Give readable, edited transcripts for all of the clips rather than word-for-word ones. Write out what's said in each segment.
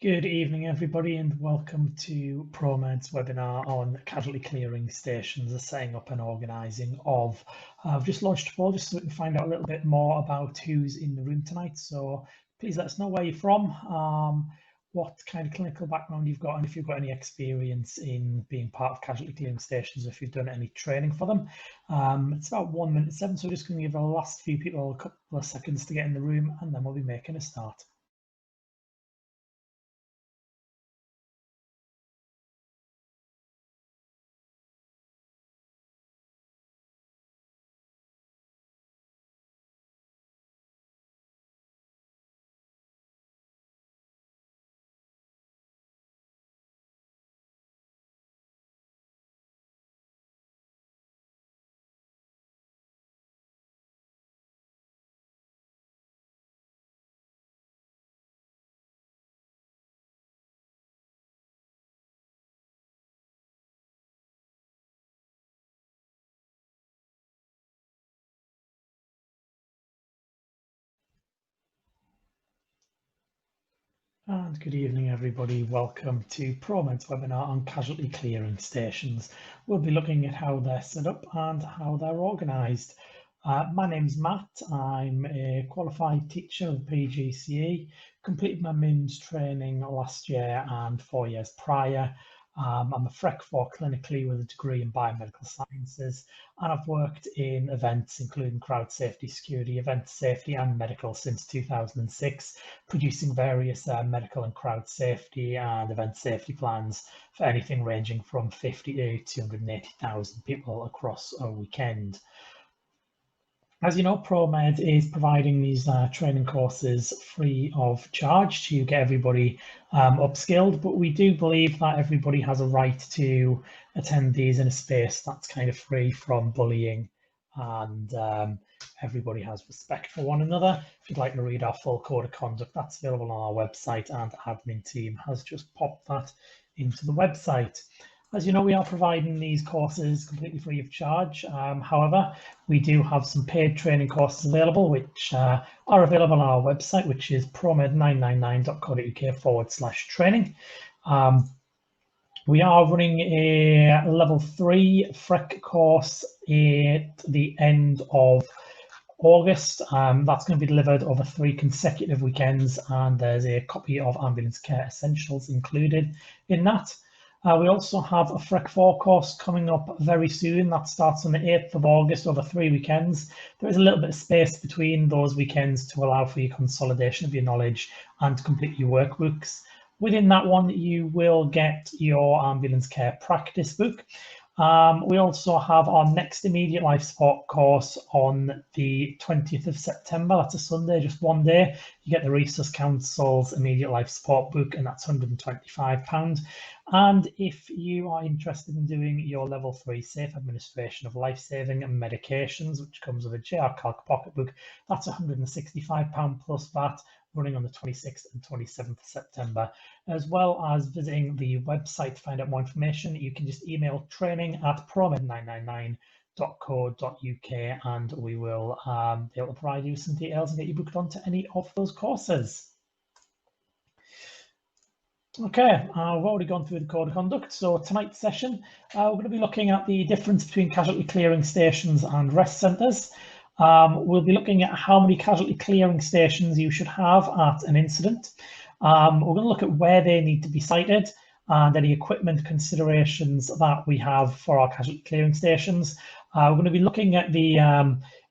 Good evening, everybody, and welcome to ProMed's webinar on casualty clearing stations, the setting up and organising of. I've just launched a poll just so we can find out a little bit more about who's in the room tonight. So please let us know where you're from, what kind of clinical background you've got, and if you've got any experience in being part of casualty clearing stations, if you've done any training for them. It's about 1:07, so we're just going to give the last few people a couple of seconds to get in the room, and then we'll be making a start. And good evening, everybody. Welcome to ProMed's webinar on casualty clearing stations. We'll be looking at how they're set up and how they're organised. My name's Matt. I'm a qualified teacher of PGCE, completed my MINS training last year and 4 years prior. I'm a FREC 4 clinically with a degree in biomedical sciences, and I've worked in events including crowd safety, security, event safety and medical since 2006, producing various medical and crowd safety and event safety plans for anything ranging from 50 to 280,000 people across a weekend. As you know, ProMed is providing these training courses free of charge to get everybody upskilled, but we do believe that everybody has a right to attend these in a space that's kind of free from bullying, and everybody has respect for one another. If you'd like to read our full code of conduct, that's available on our website, and the admin team has just popped that into the website. As you know, we are providing these courses completely free of charge. However, we do have some paid training courses available, which are available on our website, which is promed999.co.uk/training. We are running a level 3 FREC course at the end of August. That's going to be delivered over 3 consecutive weekends, and there's a copy of Ambulance Care Essentials included in that. We also have a FREC 4 course coming up very soon. That starts on the 8th of August over 3 weekends. There is a little bit of space between those weekends to allow for your consolidation of your knowledge and to complete your workbooks. Within that one, you will get your ambulance care practice book. We also have our next immediate life support course on the 20th of September. That's a Sunday, just one day. You get the Resus Council's immediate life support book, and that's £125. And if you are interested in doing your level 3 safe administration of life-saving and medications, which comes with a JR Calc pocketbook, that's £165 plus VAT, running on the 26th and 27th of September. As well as visiting the website to find out more information, you can just email training@promed999.co.uk, and we will be able to provide you some details and get you booked onto any of those courses. Okay, we've already gone through the code of conduct. So tonight's session, we're going to be looking at the difference between casualty clearing stations and rest centres. We'll be looking at how many casualty clearing stations you should have at an incident. We're going to look at where they need to be sited and any equipment considerations that we have for our casualty clearing stations. We're going to be looking at the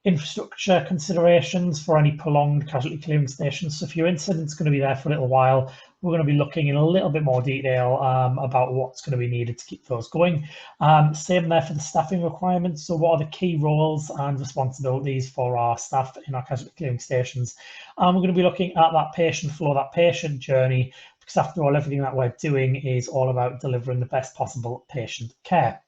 infrastructure considerations for any prolonged casualty clearing stations. So if your incident's going to be there for a little while, we're going to be looking in a little bit more detail about what's going to be needed to keep those going. Same there for the staffing requirements. So what are the key roles and responsibilities for our staff in our casualty clearing stations? And we're going to be looking at that patient flow, that patient journey, because after all, everything that we're doing is all about delivering the best possible patient care.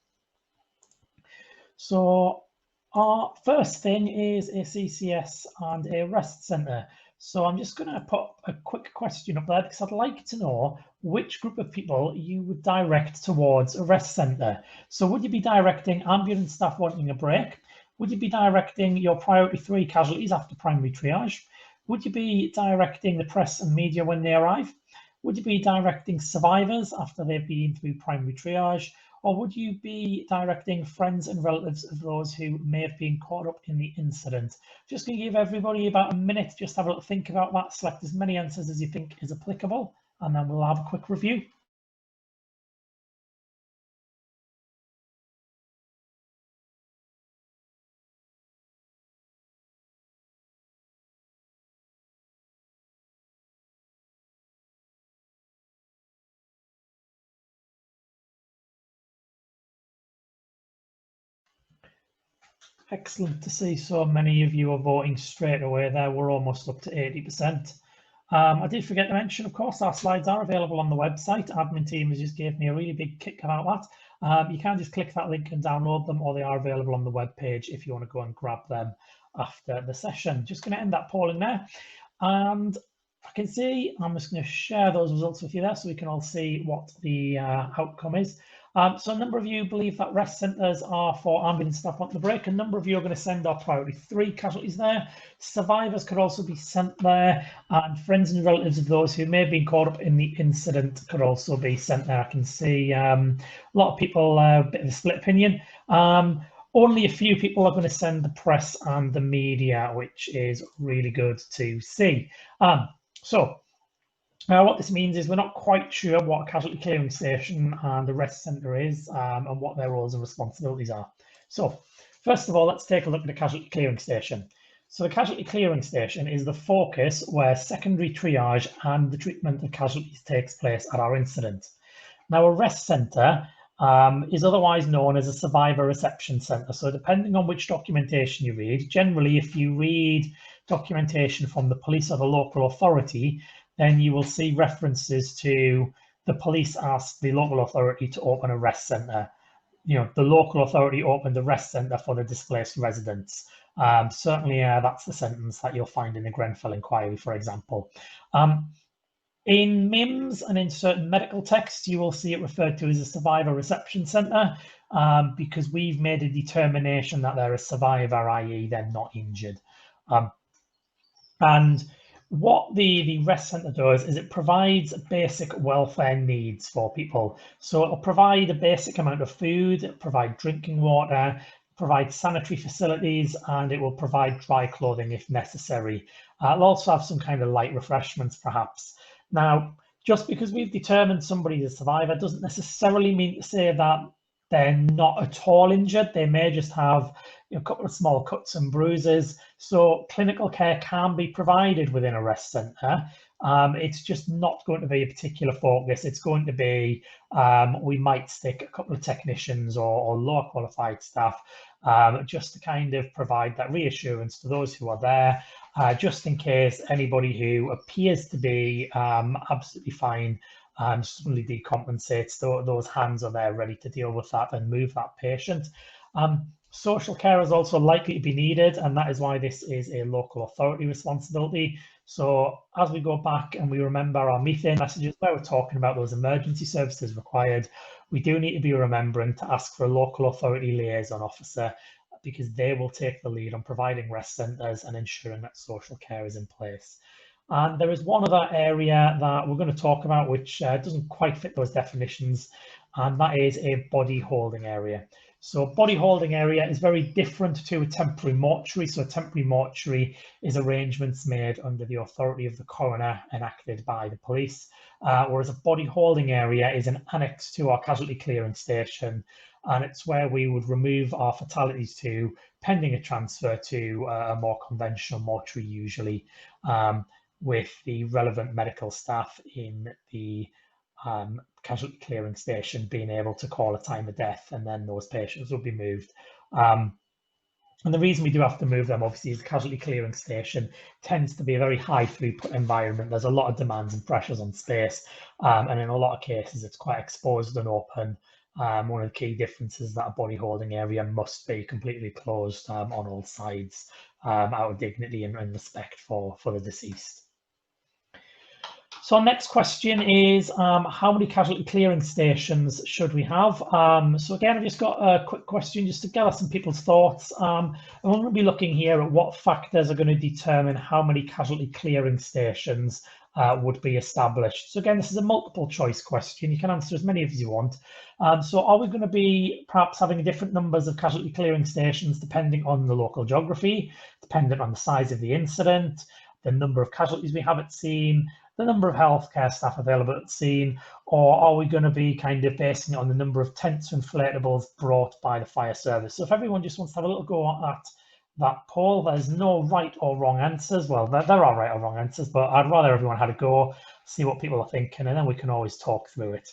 So our first thing is a CCS and a rest centre. So I'm just going to put a quick question up there because I'd like to know which group of people you would direct towards a rest centre. So would you be directing ambulance staff wanting a break? Would you be directing your priority 3 casualties after primary triage? Would you be directing the press and media when they arrive? Would you be directing survivors after they've been through primary triage, or would you be directing friends and relatives of those who may have been caught up in the incident? Just going to give everybody about a minute, just have a little think about that, select as many answers as you think is applicable, and then we'll have a quick review. Excellent to see so many of you are voting straight away there. We're almost up to 80%. I did forget to mention, of course, our slides are available on the website. Admin team has just gave me a really big kick about that. You can just click that link and download them, or they are available on the web page if you want to go and grab them after the session. Just going to end that polling there. And I can see, I'm just going to share those results with you there so we can all see what the outcome is. So a number of you believe that rest centres are for ambulance staff on the break. A number of you are going to send our priority 3 casualties there. Survivors could also be sent there, and friends and relatives of those who may have been caught up in the incident could also be sent there. I can see a lot of people, a bit of a split opinion. Only a few people are going to send the press and the media, which is really good to see. What this means is we're not quite sure what a casualty clearing station and a rest centre is, and what their roles and responsibilities are. So first of all, let's take a look at a casualty clearing station. So the casualty clearing station is the focus where secondary triage and the treatment of casualties takes place at our incident. Now, a rest centre is otherwise known as a survivor reception centre. So depending on which documentation you read, generally if you read documentation from the police or the local authority, then you will see references to the police asked the local authority to open a rest centre. You know, the local authority opened a rest centre for the displaced residents. Certainly, that's the sentence that you'll find in the Grenfell inquiry, for example. In MIMS and in certain medical texts, you will see it referred to as a survivor reception centre because we've made a determination that they're a survivor, i.e. they're not injured. And what the rest centre does is it provides basic welfare needs for people. So it'll provide a basic amount of food, provide drinking water, provide sanitary facilities, and it will provide dry clothing if necessary. It'll also have some kind of light refreshments, perhaps. Now, just because we've determined somebody is a survivor doesn't necessarily mean to say that they're not at all injured. They may just have a couple of small cuts and bruises. So clinical care can be provided within a rest centre. It's just not going to be a particular focus. It's going to be, we might stick a couple of technicians or lower qualified staff just to kind of provide that reassurance to those who are there, just in case anybody who appears to be absolutely fine suddenly decompensates. Those hands are there ready to deal with that and move that patient. Social care is also likely to be needed, and that is why this is a local authority responsibility. So as we go back and we remember our methane messages where we're talking about those emergency services required, we do need to be remembering to ask for a local authority liaison officer because they will take the lead on providing rest centres and ensuring that social care is in place. And there is one other area that we're going to talk about which doesn't quite fit those definitions, and that is a body holding area. So body holding area is very different to a temporary mortuary. So a temporary mortuary is arrangements made under the authority of the coroner enacted by the police, whereas a body holding area is an annex to our casualty clearing station, and it's where we would remove our fatalities to pending a transfer to a more conventional mortuary, usually with the relevant medical staff in the casualty clearing station being able to call a time of death, and then those patients will be moved. And the reason we do have to move them, obviously, is the casualty clearing station tends to be a very high throughput environment. There's a lot of demands and pressures on space, and in a lot of cases, it's quite exposed and open. One of the key differences is that a body holding area must be completely closed on all sides out of dignity and respect for the deceased. So our next question is, how many casualty clearing stations should we have? So again, I've just got a quick question just to gather some people's thoughts. I'm going to be looking here at what factors are going to determine how many casualty clearing stations would be established. So again, this is a multiple choice question. You can answer as many as you want. So are we going to be perhaps having different numbers of casualty clearing stations depending on the local geography, dependent on the size of the incident, the number of casualties we have at scene, the number of healthcare staff available at scene, or are we going to be kind of basing it on the number of tents or inflatables brought by the fire service? So if everyone just wants to have a little go at that poll, there's no right or wrong answers. Well, there are right or wrong answers, but I'd rather everyone had a go, see what people are thinking, and then we can always talk through it.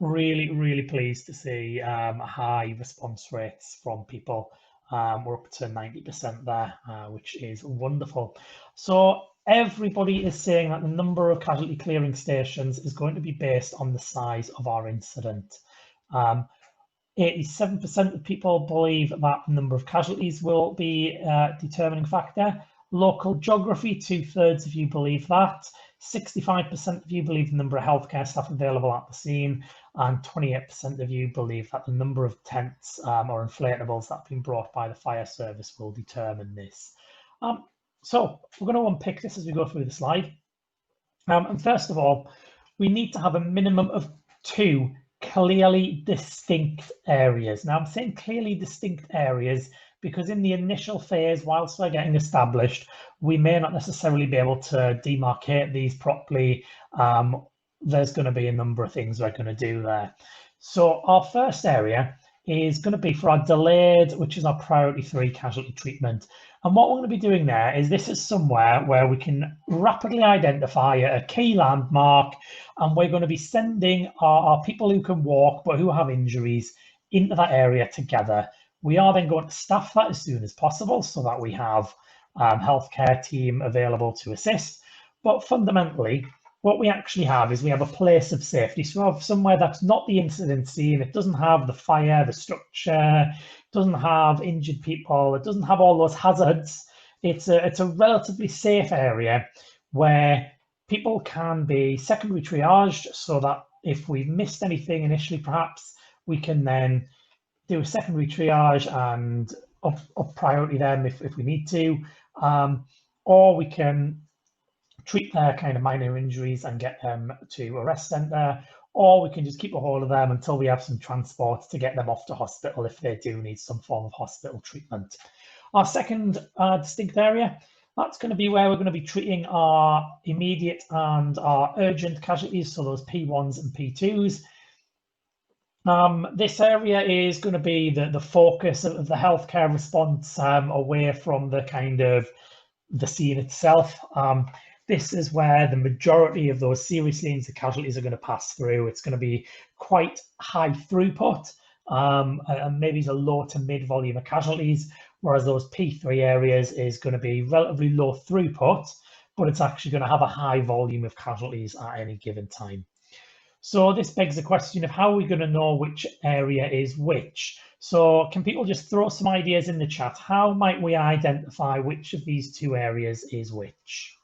Really pleased to see high response rates from people. We're up to 90% there, which is wonderful. So everybody is saying that the number of casualty clearing stations is going to be based on the size of our incident. 87% of people believe that the number of casualties will be a determining factor. Local geography, 2/3 of you believe that. 65% of you believe the number of healthcare staff available at the scene, and 28% of you believe that the number of tents or inflatables that have been brought by the fire service will determine this. So we're going to unpick this as we go through the slide. And first of all, we need to have a minimum of 2 clearly distinct areas. Now I'm saying clearly distinct areas because in the initial phase, whilst we're getting established, we may not necessarily be able to demarcate these properly. There's going to be a number of things we're going to do there. So our first area is going to be for our delayed, which is our priority 3 casualty treatment. And what we're going to be doing there is this is somewhere where we can rapidly identify a key landmark, and we're going to be sending our people who can walk but who have injuries into that area together. We are then going to staff that as soon as possible so that we have healthcare team available to assist. But fundamentally, what we actually have is we have a place of safety. So we have somewhere that's not the incident scene. It doesn't have the fire, the structure, it doesn't have injured people, it doesn't have all those hazards. It's a relatively safe area where people can be secondary triaged so that if we've missed anything initially, perhaps we can then do a secondary triage and up priority them if we need to, or we can treat their kind of minor injuries and get them to a rest centre, or we can just keep a hold of them until we have some transport to get them off to hospital if they do need some form of hospital treatment. Our second distinct area, that's going to be where we're going to be treating our immediate and our urgent casualties, so those P1s and P2s. This area is going to be the focus of the healthcare response away from the kind of the scene itself. This is where the majority of those seriously injured casualties are going to pass through. It's going to be quite high throughput and maybe a low to mid volume of casualties, whereas those P3 areas is going to be relatively low throughput, but it's actually going to have a high volume of casualties at any given time. So this begs the question of how are we going to know which area is which? So can people just throw some ideas in the chat? How might we identify which of these 2 areas is which?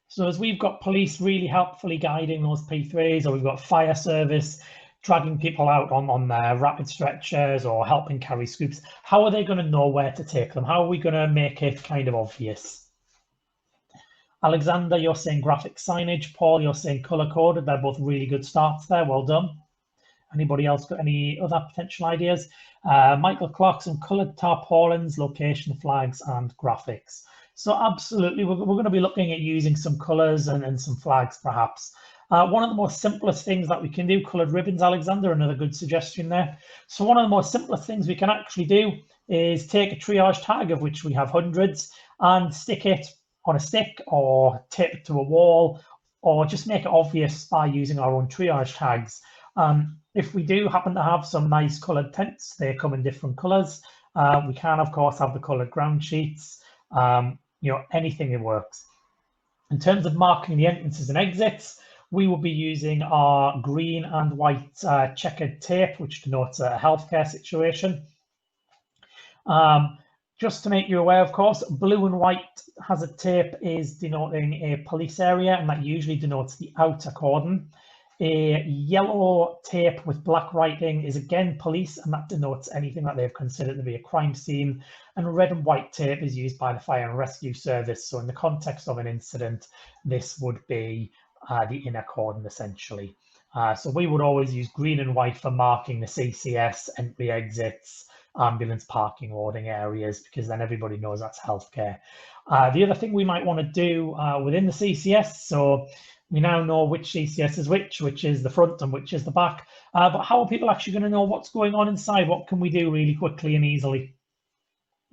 So as we've got police really helpfully guiding those P3s, or we've got fire service dragging people out on their rapid stretchers or helping carry scoops, how are they going to know where to take them? How are we going to make it kind of obvious? Alexander, you're saying graphic signage. Paul, you're saying color-coded. They're both really good starts there. Well done. Anybody else got any other potential ideas? Michael Clarkson, coloured tarpaulins, location flags, and graphics. So absolutely, we're going to be looking at using some colours and some flags, perhaps. One of the most simplest things that we can do, coloured ribbons, Alexander, another good suggestion there. So one of the most simplest things we can actually do is take a triage tag, of which we have hundreds, and stick it on a stick or tape it to a wall, or just make it obvious by using our own triage tags. If we do happen to have some nice coloured tents, they come in different colours. We can, of course, have the coloured ground sheets. Anything that works. In terms of marking the entrances and exits, we will be using our green and white checkered tape, which denotes a healthcare situation. Just to make you aware, of course, blue and white hazard tape is denoting a police area, and that usually denotes the outer cordon. A yellow tape with black writing is again police, and that denotes anything that they've considered to be a crime scene. And red and white tape is used by the fire and rescue service. So in the context of an incident, this would be the inner cordon essentially. So we would always use green and white for marking the CCS, entry exits, ambulance parking, loading areas, because then everybody knows that's healthcare. The other thing we might want to do within the CCS, so we now know which CCS is which is the front and which is the back, but how are people actually going to know what's going on inside? What can we do really quickly and easily?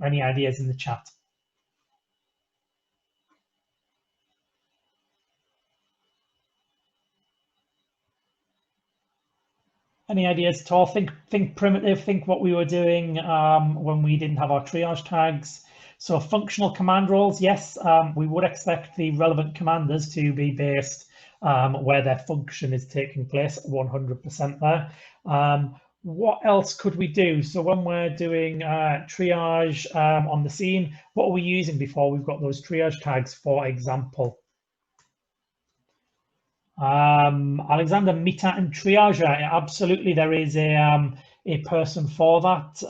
Any ideas in the chat? Any ideas at all? Think primitive, think what we were doing when we didn't have our triage tags. So functional command roles, yes, we would expect the relevant commanders to be based where their function is taking place, 100% there. What else could we do? So when we're doing triage on the scene, what are we using before we've got those triage tags, for example? Alexander, meter and triager, absolutely, there is a person for that.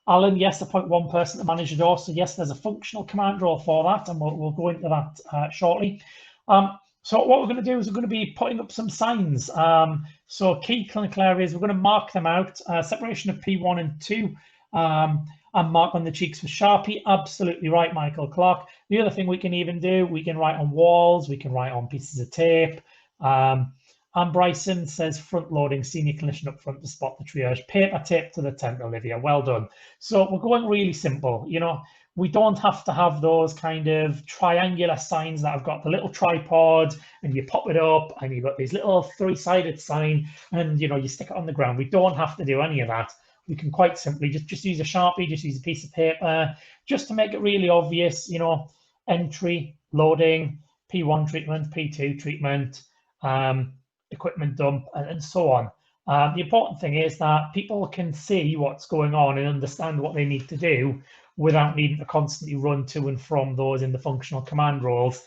Alan, yes, appoint one person to manage the door. So yes, there's a functional command role for that, and we'll go into that shortly. So what we're going to do is we're going to be putting up some signs. So key clinical areas, we're going to mark them out. Separation of P1 and 2, and mark on the cheeks with Sharpie. Absolutely right, Michael Clark. The other thing we can even do, we can write on walls, we can write on pieces of tape. And Bryson says front loading, senior clinician up front to spot the triage. Paper tape to the tent, Olivia. Well done. So we're going really simple. You know, we don't have to have those kind of triangular signs that have got the little tripod and you pop it up and you've got this little three-sided sign and, you know, you stick it on the ground. We don't have to do any of that. We can quite simply just use a Sharpie, just use a piece of paper, just to make it really obvious, you know, entry, loading, P1 treatment, P2 treatment, equipment dump, and so on. The important thing is that people can see what's going on and understand what they need to do without needing to constantly run to and from those in the functional command roles,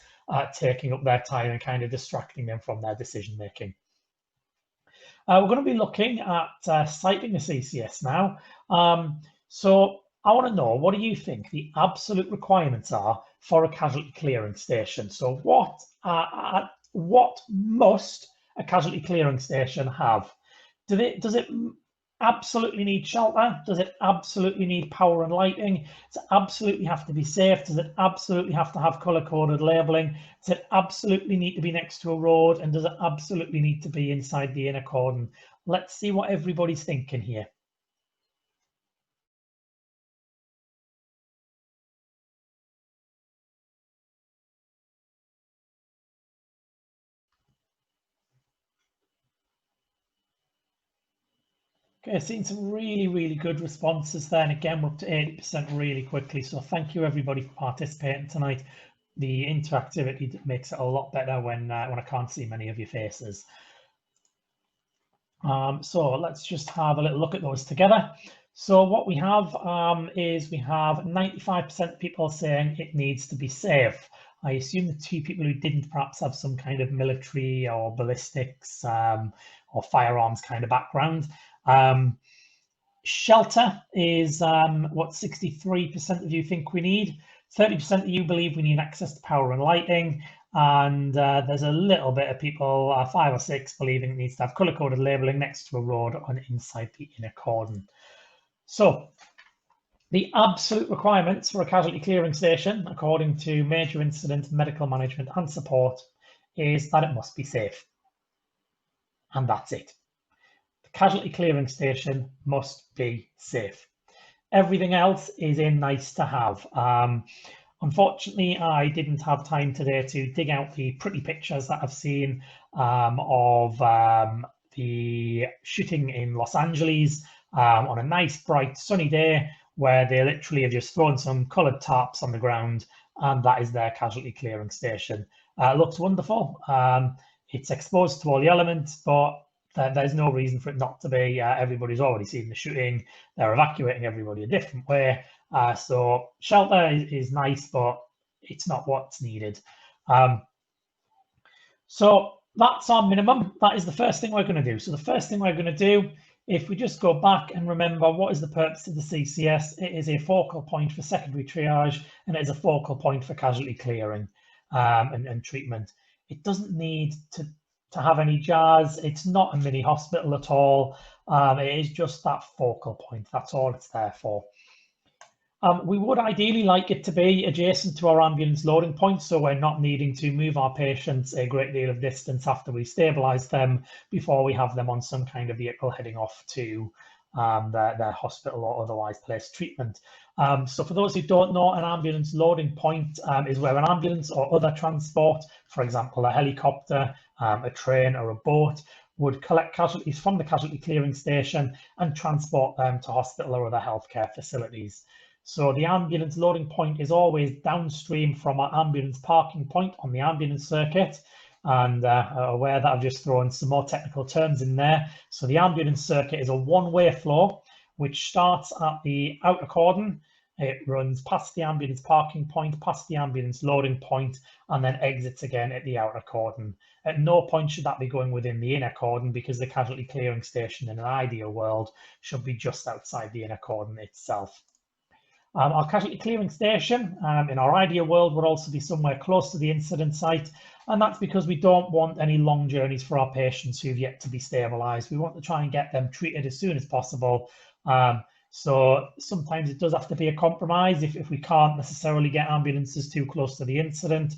taking up their time and kind of distracting them from their decision making. We're going to be looking at citing a CCS now. So I want to know, what do you think the absolute requirements are for a casualty clearing station? So what must a casualty clearing station have? Does it absolutely need shelter? Does it absolutely need power and lighting? Does it absolutely have to be safe? Does it absolutely have to have color-coded labeling? Does it absolutely need to be next to a road? And does it absolutely need to be inside the inner cordon? Let's see what everybody's thinking here. Okay, seeing some really good responses there, and again we're up to 80% really quickly, so thank you everybody for participating tonight. The interactivity makes it a lot better when I can't see many of your faces. So let's just have a little look at those together. So what we have is we have 95% of people saying it needs to be safe. I assume the two people who didn't perhaps have some kind of military or ballistics or firearms kind of background. Shelter is what 63% of you think we need. 30% of you believe we need access to power and lighting. And there's a little bit of people, 5 or 6, believing it needs to have color-coded labeling next to a road on inside the inner cordon. So the absolute requirements for a casualty clearing station, according to Major Incident Medical Management and Support, is that it must be safe. And that's it. The casualty clearing station must be safe. Everything else is a nice to have. Unfortunately, I didn't have time today to dig out the pretty pictures that I've seen of the shooting in Los Angeles on a nice, bright, sunny day where they literally have just thrown some coloured tarps on the ground, and that is their casualty clearing station. It looks wonderful. It's exposed to all the elements, but there's no reason for it not to be. Everybody's already seen the shooting. They're evacuating everybody a different way. So shelter is nice, but it's not what's needed. So that's our minimum. That is the first thing we're going to do. So the first thing we're going to do, if we just go back and remember what is the purpose of the CCS, it is a focal point for secondary triage, and it is a focal point for casualty clearing and treatment. It doesn't need to have any jazz. It's not a mini hospital at all. It is just that focal point. That's all it's there for. We would ideally like it to be adjacent to our ambulance loading point, so we're not needing to move our patients a great deal of distance after we've stabilised them before we have them on some kind of vehicle heading off to their hospital or otherwise placed treatment. So for those who don't know, an ambulance loading point is where an ambulance or other transport, for example, a helicopter, a train or a boat, would collect casualties from the casualty clearing station and transport them to hospital or other healthcare facilities. So the ambulance loading point is always downstream from our ambulance parking point on the ambulance circuit. And aware that I've just thrown some more technical terms in there. So the ambulance circuit is a one-way flow, which starts at the outer cordon. It runs past the ambulance parking point, past the ambulance loading point, and then exits again at the outer cordon. At no point should that be going within the inner cordon, because the casualty clearing station in an ideal world should be just outside the inner cordon itself. Our casualty clearing station in our ideal world would also be somewhere close to the incident site, and that's because we don't want any long journeys for our patients who've yet to be stabilised. We want to try and get them treated as soon as possible. So sometimes it does have to be a compromise. If we can't necessarily get ambulances too close to the incident,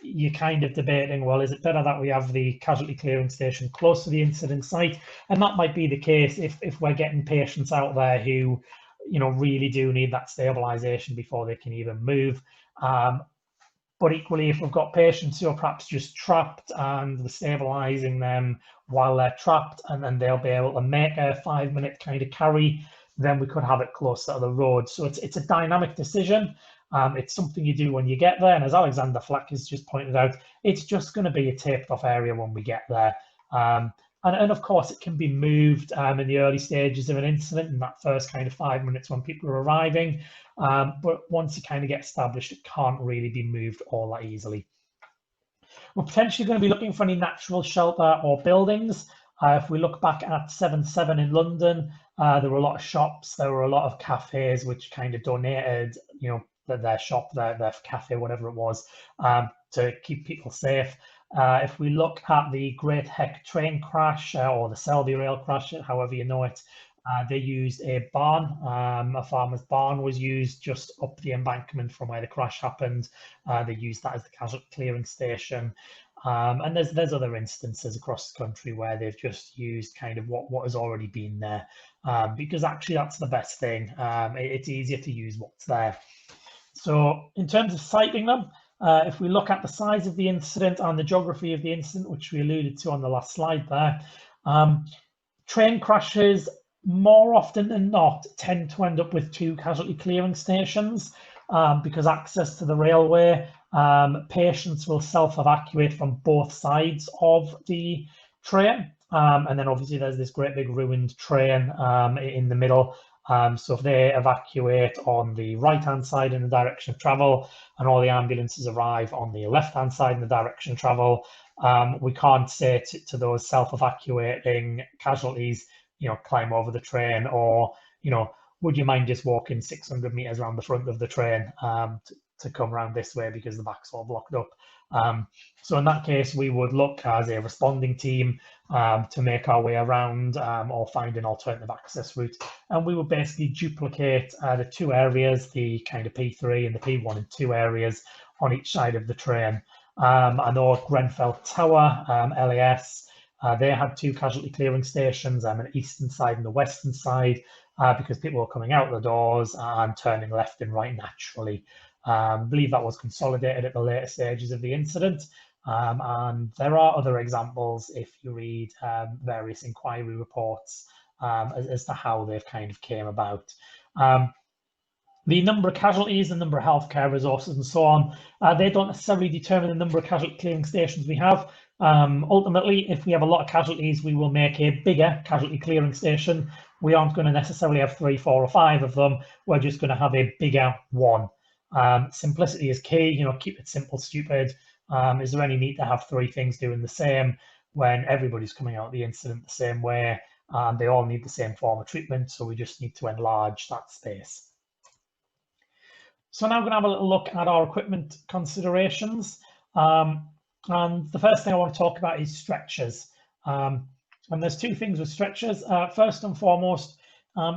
you're kind of debating, well, is it better that we have the casualty clearing station close to the incident site? And that might be the case if we're getting patients out there who, you know, really do need that stabilization before they can even move. But equally, if we've got patients who are perhaps just trapped and we're stabilizing them while they're trapped, and then they'll be able to make a 5-minute kind of carry, then we could have it closer to the road. So it's a dynamic decision. It's something you do when you get there. And as Alexander Flack has just pointed out, it's just going to be a taped off area when we get there. And of course, it can be moved in the early stages of an incident, in that first kind of 5 minutes when people are arriving. But once you kind of get established, it can't really be moved all that easily. We're potentially going to be looking for any natural shelter or buildings. If we look back at 7/7 in London, there were a lot of shops, there were a lot of cafes which kind of donated, you know, their shop, their cafe, whatever it was, to keep people safe. If we look at the Great Heck train crash or the Selby rail crash, however you know it, they used a barn. A farmer's barn was used just up the embankment from where the crash happened. They used that as the casualty clearing station. And there's other instances across the country where they've just used kind of what has already been there, because actually that's the best thing. It's easier to use what's there. So in terms of siting them, if we look at the size of the incident and the geography of the incident, which we alluded to on the last slide there, train crashes more often than not tend to end up with 2 casualty clearing stations, because access to the railway, patients will self-evacuate from both sides of the train. And then obviously there's this great big ruined train in the middle. So if they evacuate on the right-hand side in the direction of travel, and all the ambulances arrive on the left-hand side in the direction of travel, we can't say to those self-evacuating casualties, you know, climb over the train, or, you know, would you mind just walking 600 meters around the front of the train to come around this way because the back's all blocked up. So in that case, we would look as a responding team to make our way around or find an alternative access route. And we would basically duplicate the 2 areas, the kind of P3 and the P1 and 2 areas on each side of the train. I know Grenfell Tower, LAS, they had 2 casualty clearing stations, an eastern side and the western side, because people were coming out the doors and turning left and right naturally. I believe that was consolidated at the later stages of the incident. And there are other examples if you read various inquiry reports as to how they've kind of came about. The number of casualties, the number of healthcare resources and so on, they don't necessarily determine the number of casualty clearing stations we have. Ultimately, if we have a lot of casualties, we will make a bigger casualty clearing station. we aren't going to necessarily have 3, 4, or 5 of them. We're just going to have a bigger one. Simplicity is key. You know, keep it simple, stupid. Is there any need to have 3 things doing the same when everybody's coming out of the incident the same way and they all need the same form of treatment? So we just need to enlarge that space. So now I'm going to have a little look at our equipment considerations. And the first thing I want to talk about is stretchers. And there's 2 things with stretchers. First and foremost,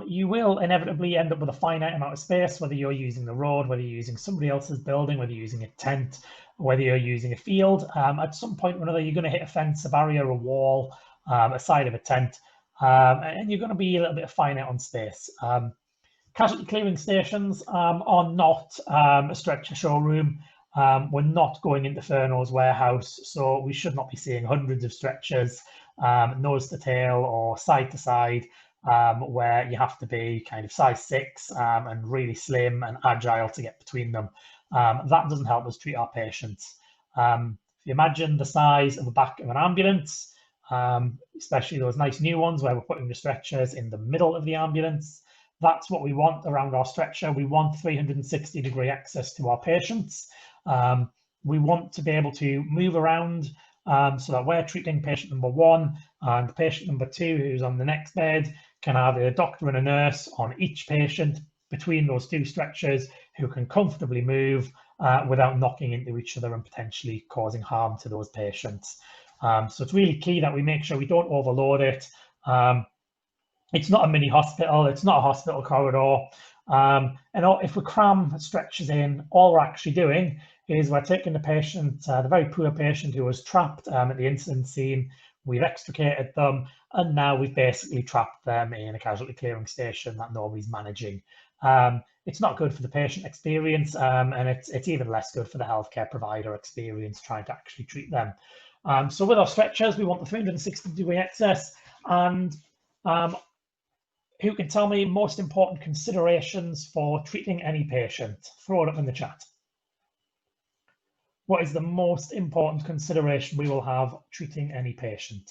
you will inevitably end up with a finite amount of space, whether you're using the road, whether you're using somebody else's building, whether you're using a tent, whether you're using a field. At some point or another, you're going to hit a fence, a barrier, a wall, a side of a tent, and you're going to be a little bit finite on space. Casualty clearing stations are not a stretcher showroom. We're not going into Furno's warehouse, so we should not be seeing hundreds of stretchers, nose to tail or side to side, where you have to be kind of size 6 and really slim and agile to get between them. That doesn't help us treat our patients. If you imagine the size of the back of an ambulance, especially those nice new ones where we're putting the stretchers in the middle of the ambulance, that's what we want around our stretcher. We want 360-degree access to our patients. We want to be able to move around so that we're treating patient number 1 and patient number 2 who's on the next bed can have a doctor and a nurse on each patient between those 2 stretchers who can comfortably move without knocking into each other and potentially causing harm to those patients. So it's really key that we make sure we don't overload it. It's not a mini hospital, it's not a hospital corridor. And if we cram stretchers in, all we're actually doing is we're taking the patient, the very poor patient who was trapped at the incident scene, we've extricated them, and now we've basically trapped them in a casualty clearing station that nobody's managing. It's not good for the patient experience, and it's even less good for the healthcare provider experience trying to actually treat them. So with our stretchers, we want the 360-degree access. And who can tell me most important considerations for treating any patient? Throw it up in the chat. What is the most important consideration we will have treating any patient?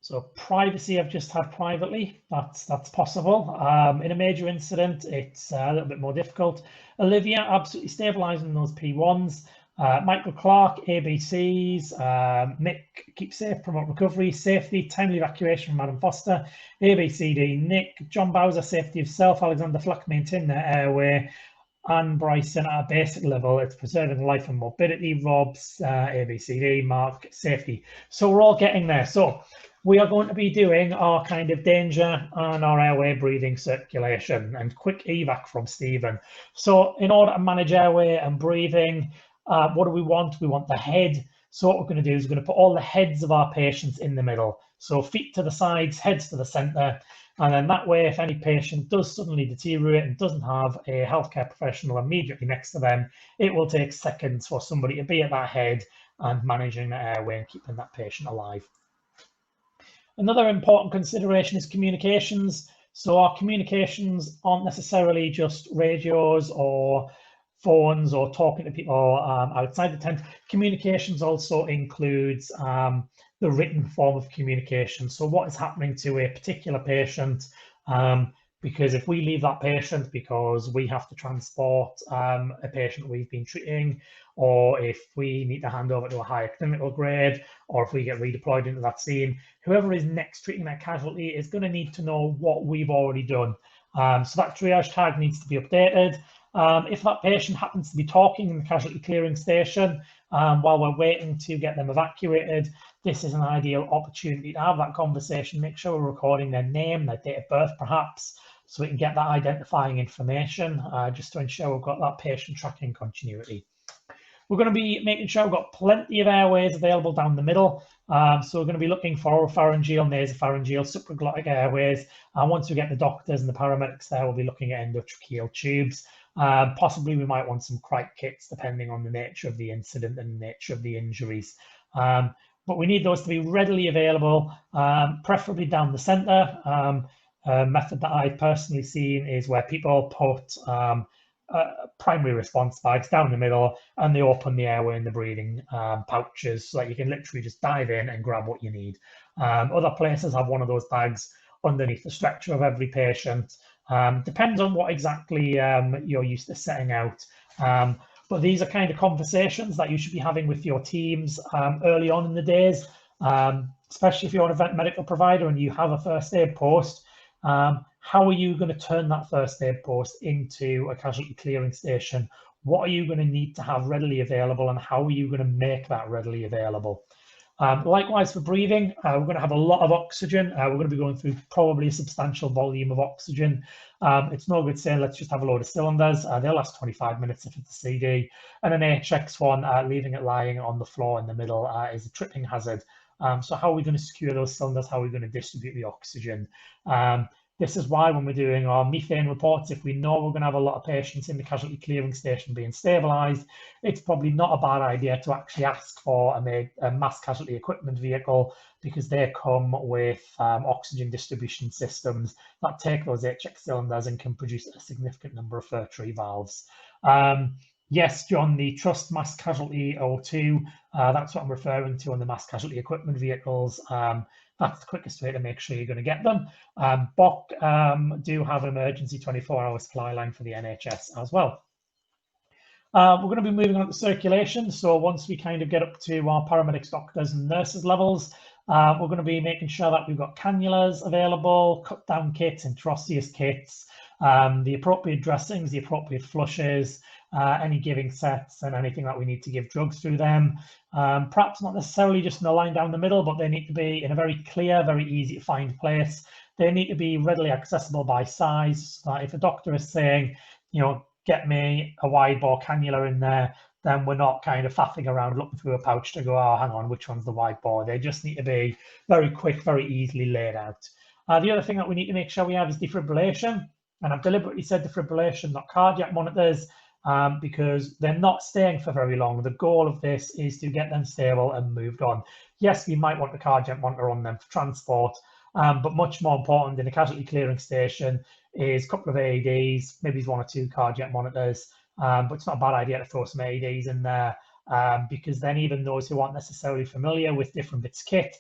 So privacy, I've just had privately. That's possible. In a major incident, it's a little bit more difficult. Olivia, absolutely stabilising those P1s. Michael Clark, ABCs. Nick, keep safe, promote recovery, safety, timely evacuation from Madam Foster. ABCD, Nick, John Bowser, safety of self. Alexander Flack, maintain their airway. Anne Bryson, at a basic level, it's preserving life and mobility. Rob's, ABCD, Mark, safety. So we're all getting there. So we are going to be doing our kind of danger and our airway, breathing, circulation, and quick evac from Stephen. So in order to manage airway and breathing, what do we want? We want the head. So what we're going to do is we're going to put all the heads of our patients in the middle. So feet to the sides, heads to the centre. And then that way, if any patient does suddenly deteriorate and doesn't have a healthcare professional immediately next to them, it will take seconds for somebody to be at that head and managing the airway and keeping that patient alive. Another important consideration is communications. So our communications aren't necessarily just radios or phones or talking to people outside the tent. Communications also includes the written form of communication. So what is happening to a particular patient, because if we leave that patient because we have to transport a patient we've been treating, or if we need to hand over to a higher clinical grade, or if we get redeployed into that scene, whoever is next treating that casualty is going to need to know what we've already done. So that triage tag needs to be updated. If that patient happens to be talking in the casualty clearing station while we're waiting to get them evacuated, this is an ideal opportunity to have that conversation. Make sure we're recording their name, their date of birth perhaps, so we can get that identifying information just to ensure we've got that patient tracking continuity. We're going to be making sure we've got plenty of airways available down the middle. So we're going to be looking for oropharyngeal, nasopharyngeal, supraglottic airways. And once we get the doctors and the paramedics there, we'll be looking at endotracheal tubes. Possibly we might want some cric kits depending on the nature of the incident and the nature of the injuries. But we need those to be readily available, preferably down the centre. A method that I've personally seen is where people put primary response bags down the middle, and they open the airway and the breathing pouches so that you can literally just dive in and grab what you need. Other places have one of those bags underneath the stretcher of every patient. Depends on what exactly you're used to setting out. But these are kind of conversations that you should be having with your teams early on in the days, especially if you're an event medical provider and you have a first aid post. How are you going to turn that first aid post into a casualty clearing station? What are you going to need to have readily available, and how are you going to make that readily available? Likewise for breathing, we're going to have a lot of oxygen. We're going to be going through probably a substantial volume of oxygen. It's no good saying let's just have a load of cylinders. They'll last 25 minutes if it's a CD. And an HX one, leaving it lying on the floor in the middle is a tripping hazard. So how are we going to secure those cylinders? How are we going to distribute the oxygen? This is why when we're doing our methane reports, if we know we're going to have a lot of patients in the casualty clearing station being stabilised, it's probably not a bad idea to actually ask for a mass casualty equipment vehicle, because they come with oxygen distribution systems that take those HX cylinders and can produce a significant number of filtrate valves. Yes, John, the Trust Mass Casualty O2, that's what I'm referring to on the mass casualty equipment vehicles. That's the quickest way to make sure you're going to get them. BOC do have an emergency 24-hour supply line for the NHS as well. We're going to be moving on to circulation. So once we kind of get up to our paramedics, doctors and nurses levels, we're going to be making sure that we've got cannulas available, cut down kits, interosseous kits, the appropriate dressings, the appropriate flushes, any giving sets and anything that we need to give drugs through them. Perhaps not necessarily just in a line down the middle, but they need to be in a very clear, very easy to find place. They need to be readily accessible by size. So that if a doctor is saying, you know, get me a wide bore cannula in there, then we're not kind of faffing around looking through a pouch to go, oh, hang on, which one's the wide bore? They just need to be very quick, very easily laid out. The other thing that we need to make sure we have is defibrillation. And I've deliberately said defibrillation, not cardiac monitors, because they're not staying for very long. The goal of this is to get them stable and moved on. Yes, we might want a cardiac monitor on them for transport, but much more important in a casualty clearing station is a couple of AEDs, maybe 1 or 2 cardiac monitors, but it's not a bad idea to throw some AEDs in there, because then even those who aren't necessarily familiar with different bits of kit,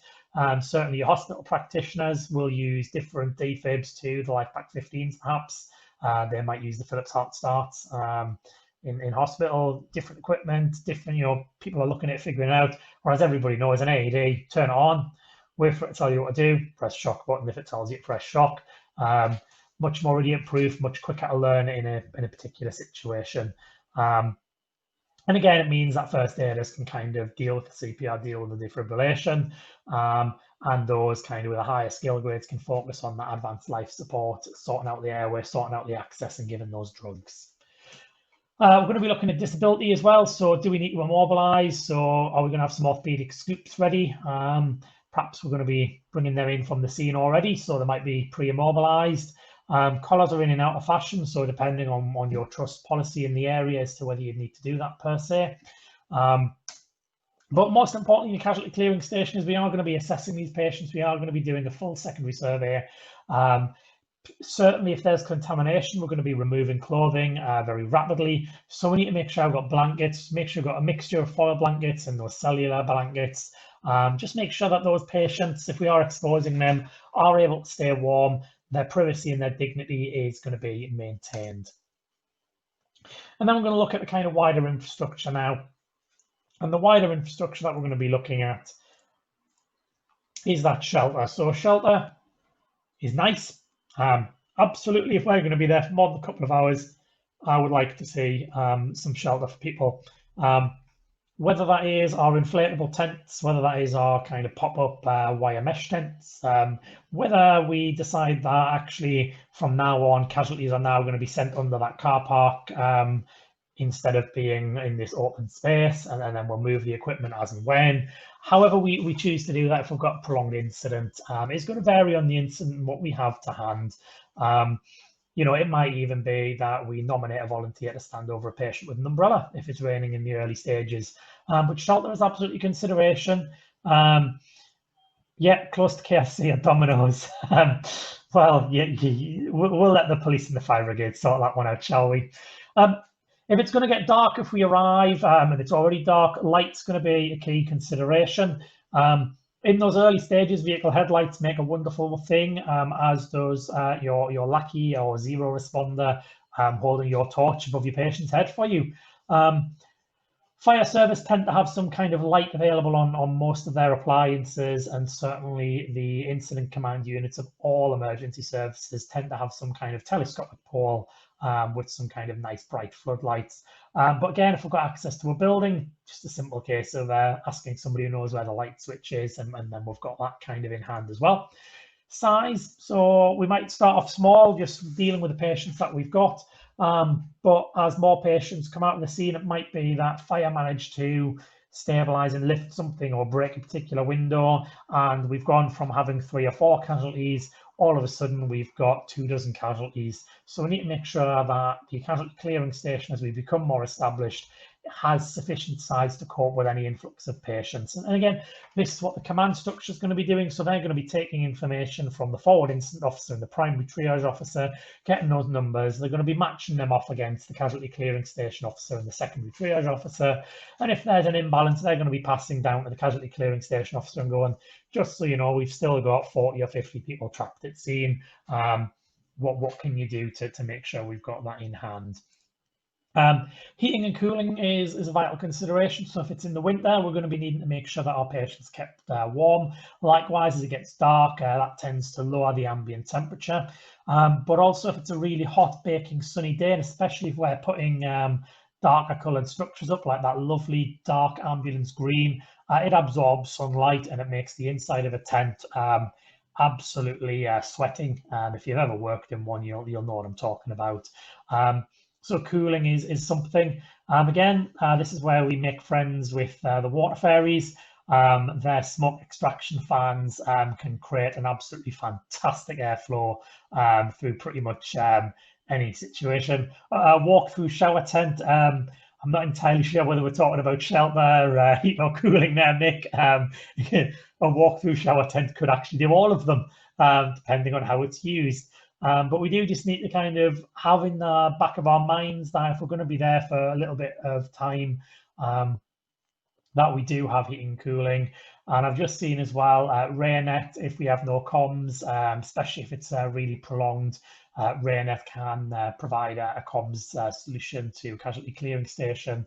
certainly your hospital practitioners will use different defibs to the LifePack 15s perhaps. They might use the Philips Heart Starts in hospital, different equipment, different, you know, people are looking at it, figuring it out, whereas everybody knows an AED, turn it on, wait for it to tell you what to do, press shock button if it tells you to press shock. Much more radiant proof, much quicker to learn in a particular situation. And again, it means that first aiders can kind of deal with the CPR, deal with the defibrillation, and those kind of with a higher skill grades can focus on that advanced life support, sorting out the airway, sorting out the access and giving those drugs. We're going to be looking at disability as well. So do we need to immobilize? So are we going to have some orthopedic scoops ready? Perhaps we're going to be bringing them in from the scene already, so they might be pre-immobilized. Collars are in and out of fashion, so depending on your trust policy in the area as to whether you need to do that per se. But most importantly, in the casualty clearing station is we are going to be assessing these patients. We are going to be doing a full secondary survey. Certainly, if there's contamination, we're going to be removing clothing very rapidly. So we need to make sure I've got blankets, make sure I've got a mixture of foil blankets and those cellular blankets. Just make sure that those patients, if we are exposing them, are able to stay warm. Their privacy and their dignity is going to be maintained. And then we're going to look at the kind of wider infrastructure now. And the wider infrastructure that we're going to be looking at is that shelter. So shelter is nice. Absolutely, if we're going to be there for more than a couple of hours, I would like to see some shelter for people. Whether that is our inflatable tents, whether that is our kind of pop-up wire mesh tents, whether we decide that actually from now on casualties are now going to be sent under that car park instead of being in this open space, and then we'll move the equipment as and when. However we choose to do that, if we've got a prolonged incident, it's going to vary on the incident and what we have to hand. You know, it might even be that we nominate a volunteer to stand over a patient with an umbrella if it's raining in the early stages. But shelter is absolutely consideration. Yeah, close to KFC or Domino's. Well, we'll let the police and the fire brigade sort that one out, shall we? If it's going to get dark if we arrive, and it's already dark, light's going to be a key consideration. In those early stages, vehicle headlights make a wonderful thing, as does your lackey or zero responder holding your torch above your patient's head for you. Fire service tend to have some kind of light available on most of their appliances, and certainly the incident command units of all emergency services tend to have some kind of telescopic pole with some kind of nice bright floodlights. But again, if we've got access to a building, just a simple case of asking somebody who knows where the light switch is, and then we've got that kind of in hand as well. Size, so we might start off small, just dealing with the patients that we've got. But as more patients come out of the scene, it might be that fire managed to stabilize and lift something or break a particular window, and we've gone from having 3 or 4 casualties, all of a sudden we've got 24 casualties. So we need to make sure that the casualty clearing station, as we become more established, has sufficient size to cope with any influx of patients. And again, this is what the command structure is going to be doing. So they're going to be taking information from the forward incident officer and the primary triage officer, getting those numbers. They're going to be matching them off against the casualty clearing station officer and the secondary triage officer. And if there's an imbalance, they're going to be passing down to the casualty clearing station officer and going, just so you know, we've still got 40 or 50 people trapped at scene. What can you do to make sure we've got that in hand? Heating and cooling is a vital consideration. So if it's in the winter, we're going to be needing to make sure that our patients kept warm. Likewise, as it gets dark, that tends to lower the ambient temperature. But also if it's a really hot, baking, sunny day, and especially if we're putting darker coloured structures up, like that lovely dark ambulance green, it absorbs sunlight and it makes the inside of a tent absolutely sweating. If you've ever worked in one, you'll know what I'm talking about. So cooling is something. Again, this is where we make friends with the water fairies. Their smoke extraction fans can create an absolutely fantastic airflow through pretty much any situation. Walk-through shower tent. I'm not entirely sure whether we're talking about shelter, heat or cooling there, Nick. A walk-through shower tent could actually do all of them, depending on how it's used. But we do just need to kind of have in the back of our minds that if we're going to be there for a little bit of time, that we do have heating and cooling. And I've just seen as well, RayNet, if we have no comms, especially if it's really prolonged, RayNet can provide a comms solution to casualty clearing station.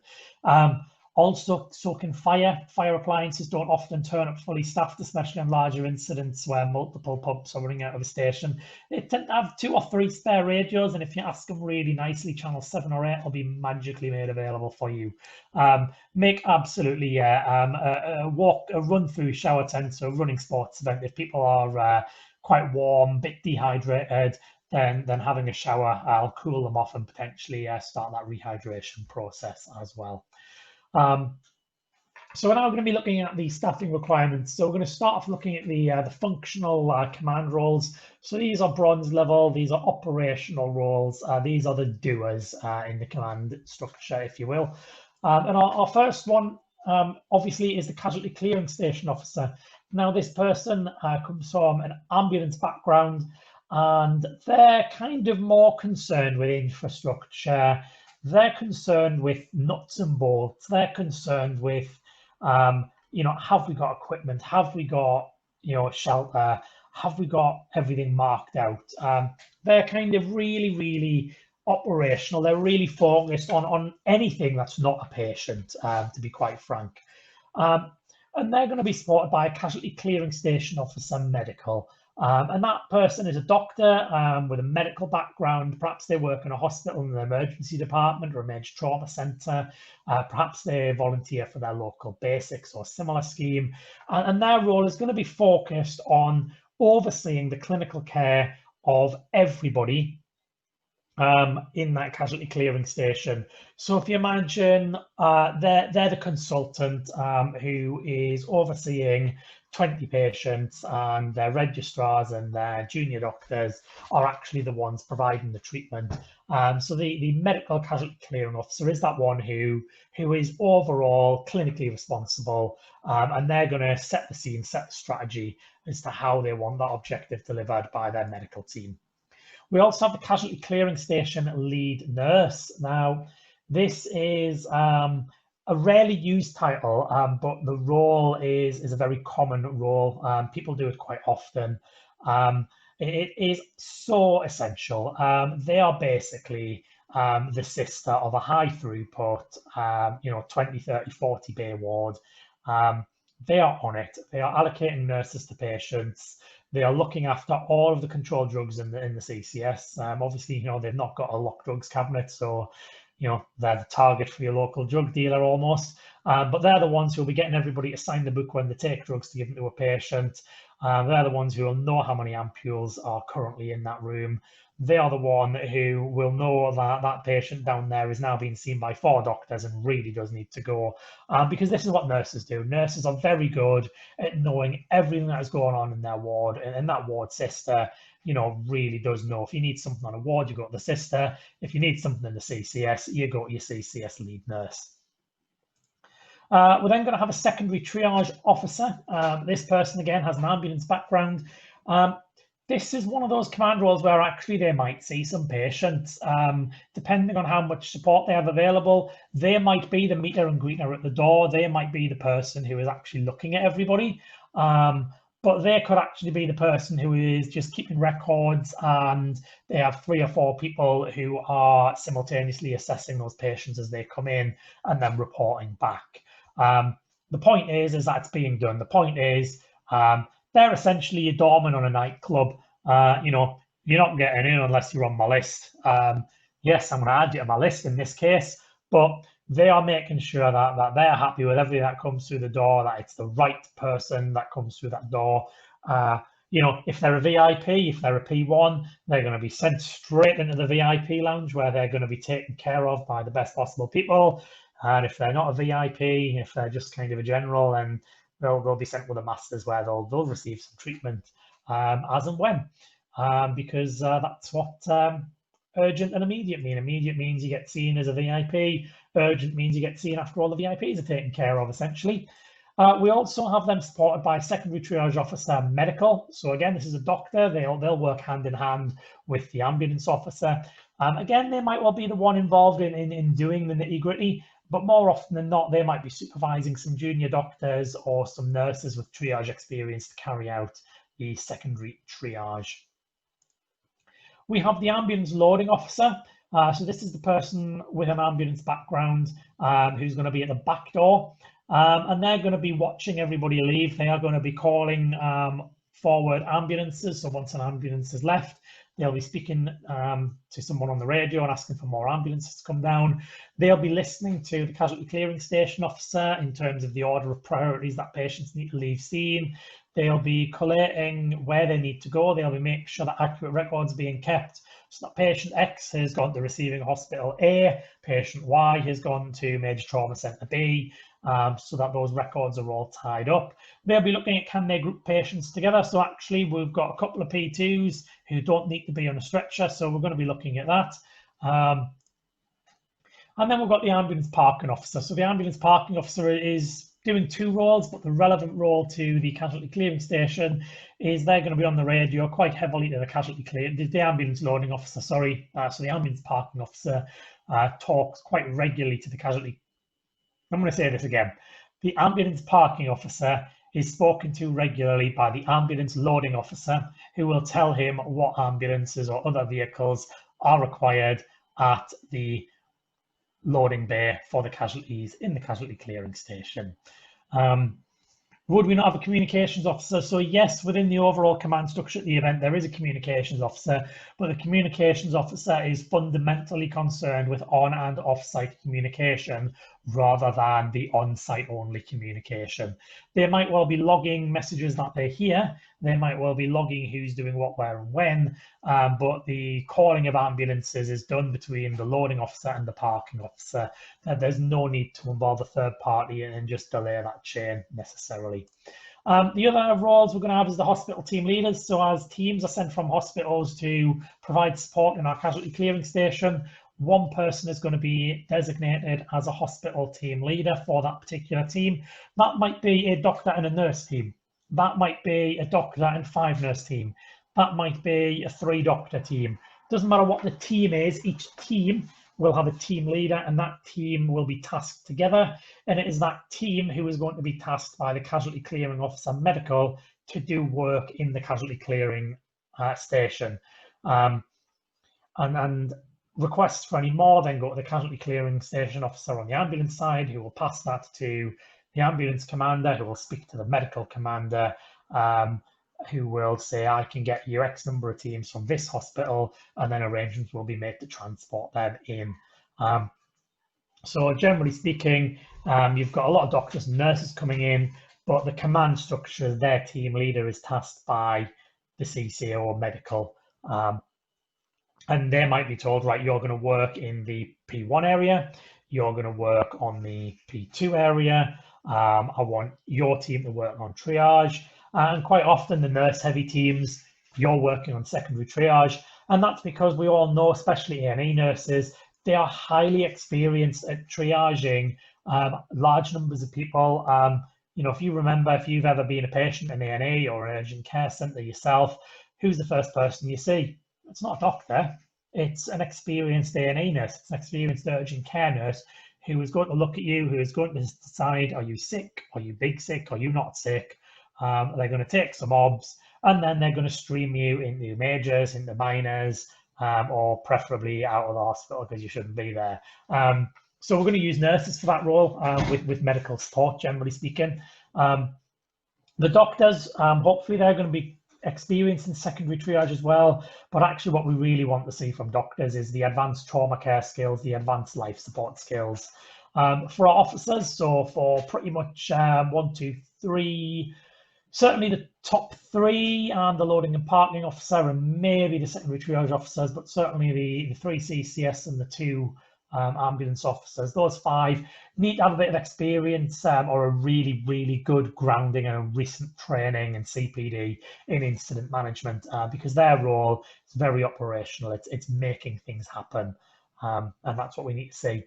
Also, so can fire. Fire appliances don't often turn up fully staffed, especially on larger incidents where multiple pumps are running out of a station. They tend to have 2 or 3 spare radios, and if you ask them really nicely, channel 7 or 8 will be magically made available for you. Make absolutely a run-through shower tent, so a running sports event. If people are quite warm, bit dehydrated, then having a shower, I'll cool them off and potentially start that rehydration process as well. So we're now going to be looking at the staffing requirements. So we're going to start off looking at the functional command roles. So these are bronze level, these are operational roles, these are the doers in the command structure, if you will. And our first one, obviously, is the casualty clearing station officer. Now, this person comes from an ambulance background, and they're kind of more concerned with infrastructure. They're concerned with nuts and bolts. They're concerned with, you know, have we got equipment? Have we got, you know, shelter? Have we got everything marked out? They're kind of really, really operational. They're really focused on anything that's not a patient, to be quite frank. And they're going to be supported by a casualty clearing station officer medical. And that person is a doctor with a medical background. Perhaps they work in a hospital in the emergency department or a major trauma centre. Perhaps they volunteer for their local basics or similar scheme. And their role is going to be focused on overseeing the clinical care of everybody in that casualty clearing station. So if you imagine they're the consultant who is overseeing 20 patients, and their registrars and their junior doctors are actually the ones providing the treatment. So the medical casualty clearing officer is that one who is overall clinically responsible, and they're going to set the scene, set the strategy as to how they want that objective delivered by their medical team. We also have the casualty clearing station lead nurse. Now, this is a rarely used title, but the role is a very common role. People do it quite often. It is so essential. They are basically the sister of a high throughput, 20, 30, 40 bay ward. They are on it. They are allocating nurses to patients. They are looking after all of the controlled drugs in the CCS. Obviously, they've not got a locked drugs cabinet, so they're the target for your local drug dealer almost. But they're the ones who will be getting everybody to sign the book when they take drugs to give them to a patient. They're the ones who will know how many ampules are currently in that room. They are the one who will know that that patient down there is now being seen by 4 doctors and really does need to go. Because this is what nurses do. Nurses are very good at knowing everything that is going on in their ward, and that ward sister, really does know. If you need something on a ward, you go to the sister. If you need something in the CCS, you go to your CCS lead nurse. We're then going to have a secondary triage officer. This person, again, has an ambulance background. This is one of those command roles where actually they might see some patients. Depending on how much support they have available, they might be the meter and greeter at the door. They might be the person who is actually looking at everybody. But they could actually be the person who is just keeping records, and they have 3 or 4 people who are simultaneously assessing those patients as they come in and then reporting back. The point is that it's being done. The point is they're essentially a doorman on a nightclub. You're not getting in unless you're on my list. Yes, I'm going to add you to my list in this case, but they are making sure that they're happy with everything that comes through the door, that it's the right person that comes through that door. If they're a VIP, if they're a P1, they're going to be sent straight into the VIP lounge where they're going to be taken care of by the best possible people. And if they're not a VIP, if they're just kind of a general, then they'll be sent with a masters where they'll receive some treatment as and when, because that's what urgent and immediate mean. Immediate means you get seen as a VIP. Urgent means you get seen after all the VIPs are taken care of, essentially. We also have them supported by a secondary triage officer medical. So again, this is a doctor. They'll work hand in hand with the ambulance officer. Again, they might well be the one involved in doing the nitty-gritty, but more often than not, they might be supervising some junior doctors or some nurses with triage experience to carry out the secondary triage. We have the ambulance loading officer. So this is the person with an ambulance background who's going to be at the back door. And they're going to be watching everybody leave. They are going to be calling forward ambulances. So once an ambulance is left, they'll be speaking to someone on the radio and asking for more ambulances to come down. They'll be listening to the casualty clearing station officer in terms of the order of priorities that patients need to leave scene. They'll be collating where they need to go. They'll be making sure that accurate records are being kept. So that patient X has gone to receiving hospital A, patient Y has gone to major trauma centre B, so that those records are all tied up. They'll be looking at, can they group patients together? So actually we've got a couple of P2s who don't need to be on a stretcher, so we're going to be looking at that. And then we've got the ambulance parking officer. So the ambulance parking officer is doing 2 roles, but the relevant role to the casualty clearing station is they're going to be on the radio quite heavily to the casualty clearing, the ambulance loading officer, sorry. So the ambulance parking officer talks quite regularly to the casualty. I'm going to say this again. The ambulance parking officer is spoken to regularly by the ambulance loading officer, who will tell him what ambulances or other vehicles are required at the loading bay for the casualties in the casualty clearing station. Would we not have a communications officer? So yes, within the overall command structure at the event, there is a communications officer, but the communications officer is fundamentally concerned with on and off-site communication rather than the on-site only communication. They might well be logging messages that they hear. They might well be logging who's doing what, where and when, but the calling of ambulances is done between the loading officer and the parking officer. There's no need to involve a third party and just delay that chain necessarily. The other roles we're going to have is the hospital team leaders. So as teams are sent from hospitals to provide support in our casualty clearing station, one person is going to be designated as a hospital team leader for that particular team. That might be a doctor and a nurse team. That might be a doctor and 5 nurse team. That might be a 3 doctor team. Doesn't matter what the team is, each team will have a team leader, and that team will be tasked together. And it is that team who is going to be tasked by the casualty clearing officer medical to do work in the casualty clearing station. And requests for any more then go to the casualty clearing station officer on the ambulance side, who will pass that to the ambulance commander, who will speak to the medical commander, who will say, I can get you X number of teams from this hospital, and then arrangements will be made to transport them in. So generally speaking, you've got a lot of doctors and nurses coming in, but the command structure, their team leader is tasked by the CCO or medical. And they might be told, right, you're going to work in the P1 area, you're going to work on the P2 area, I want your team to work on triage. And quite often the nurse heavy teams, you're working on secondary triage. And that's because we all know, especially A&E nurses, they are highly experienced at triaging large numbers of people. You know, if you remember, if you've ever been a patient in A&E or an urgent care centre yourself, who's the first person you see? It's not a doctor, it's an experienced A&E nurse, it's an experienced urgent care nurse who is going to look at you, who is going to decide, are you sick, are you big sick, are you not sick? They're going to take some obs, and then they're going to stream you into majors, into minors, or preferably out of the hospital because you shouldn't be there. So we're going to use nurses for that role with medical support, generally speaking. The doctors, hopefully they're going to be experienced in secondary triage as well, but actually what we really want to see from doctors is the advanced trauma care skills, the advanced life support skills. For our officers, so for pretty much 1, 2, 3, certainly the top 3 and the loading and parking officer and maybe the secondary triage officers, but certainly the 3 CCS and the 2 ambulance officers, those 5 need to have a bit of experience or a really, really good grounding and a recent training and CPD in incident management because their role is very operational. It's making things happen. And that's what we need to see.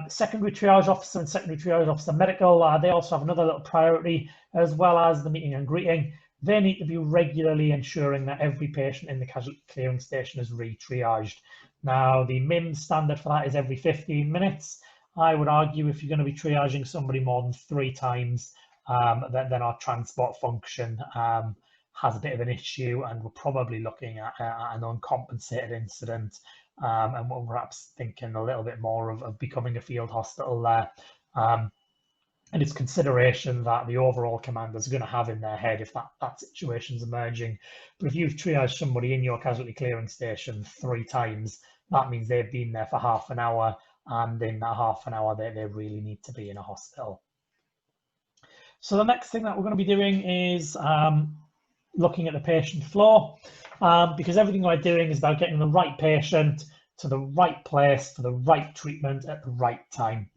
Secondary triage officer and secondary triage officer medical, they also have another little priority, as well as the meeting and greeting. They need to be regularly ensuring that every patient in the casualty clearing station is re-triaged. Now, the MIMS standard for that is every 15 minutes. I would argue if you're going to be triaging somebody more than 3 times, then our transport function has a bit of an issue, and we're probably looking at an uncompensated incident. And we're perhaps thinking a little bit more of becoming a field hospital there. And it's consideration that the overall commanders are going to have in their head if that situation's emerging. But if you've triaged somebody in your casualty clearing station 3 times, that means they've been there for half an hour, and in that half an hour they really need to be in a hospital. So the next thing that we're going to be doing is looking at the patient flow, because everything we're doing is about getting the right patient to the right place for the right treatment at the right time.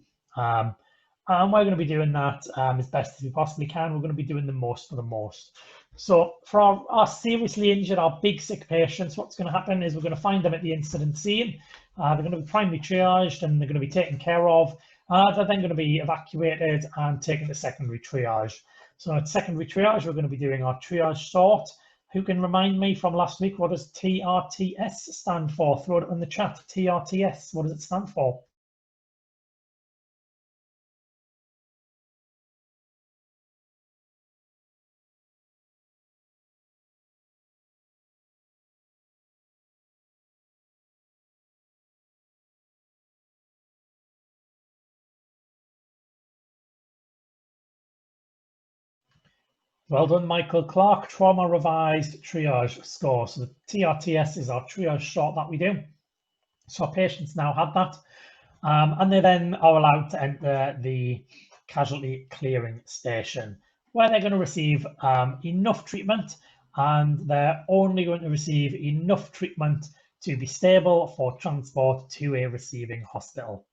And we're going to be doing that as best as we possibly can. We're going to be doing the most for the most. So for our seriously injured, our big sick patients, what's going to happen is we're going to find them at the incident scene. They're going to be primary triaged and they're going to be taken care of. They're then going to be evacuated and taken to secondary triage. So at secondary triage, we're going to be doing our triage sort. Who can remind me from last week, what does TRTS stand for? Throw it in the chat. TRTS, what does it stand for? Well done, Michael Clark. Trauma revised triage score. So the TRTS is our triage sort that we do. So our patients now have that, and they then are allowed to enter the casualty clearing station, where they're going to receive enough treatment, and they're only going to receive enough treatment to be stable for transport to a receiving hospital.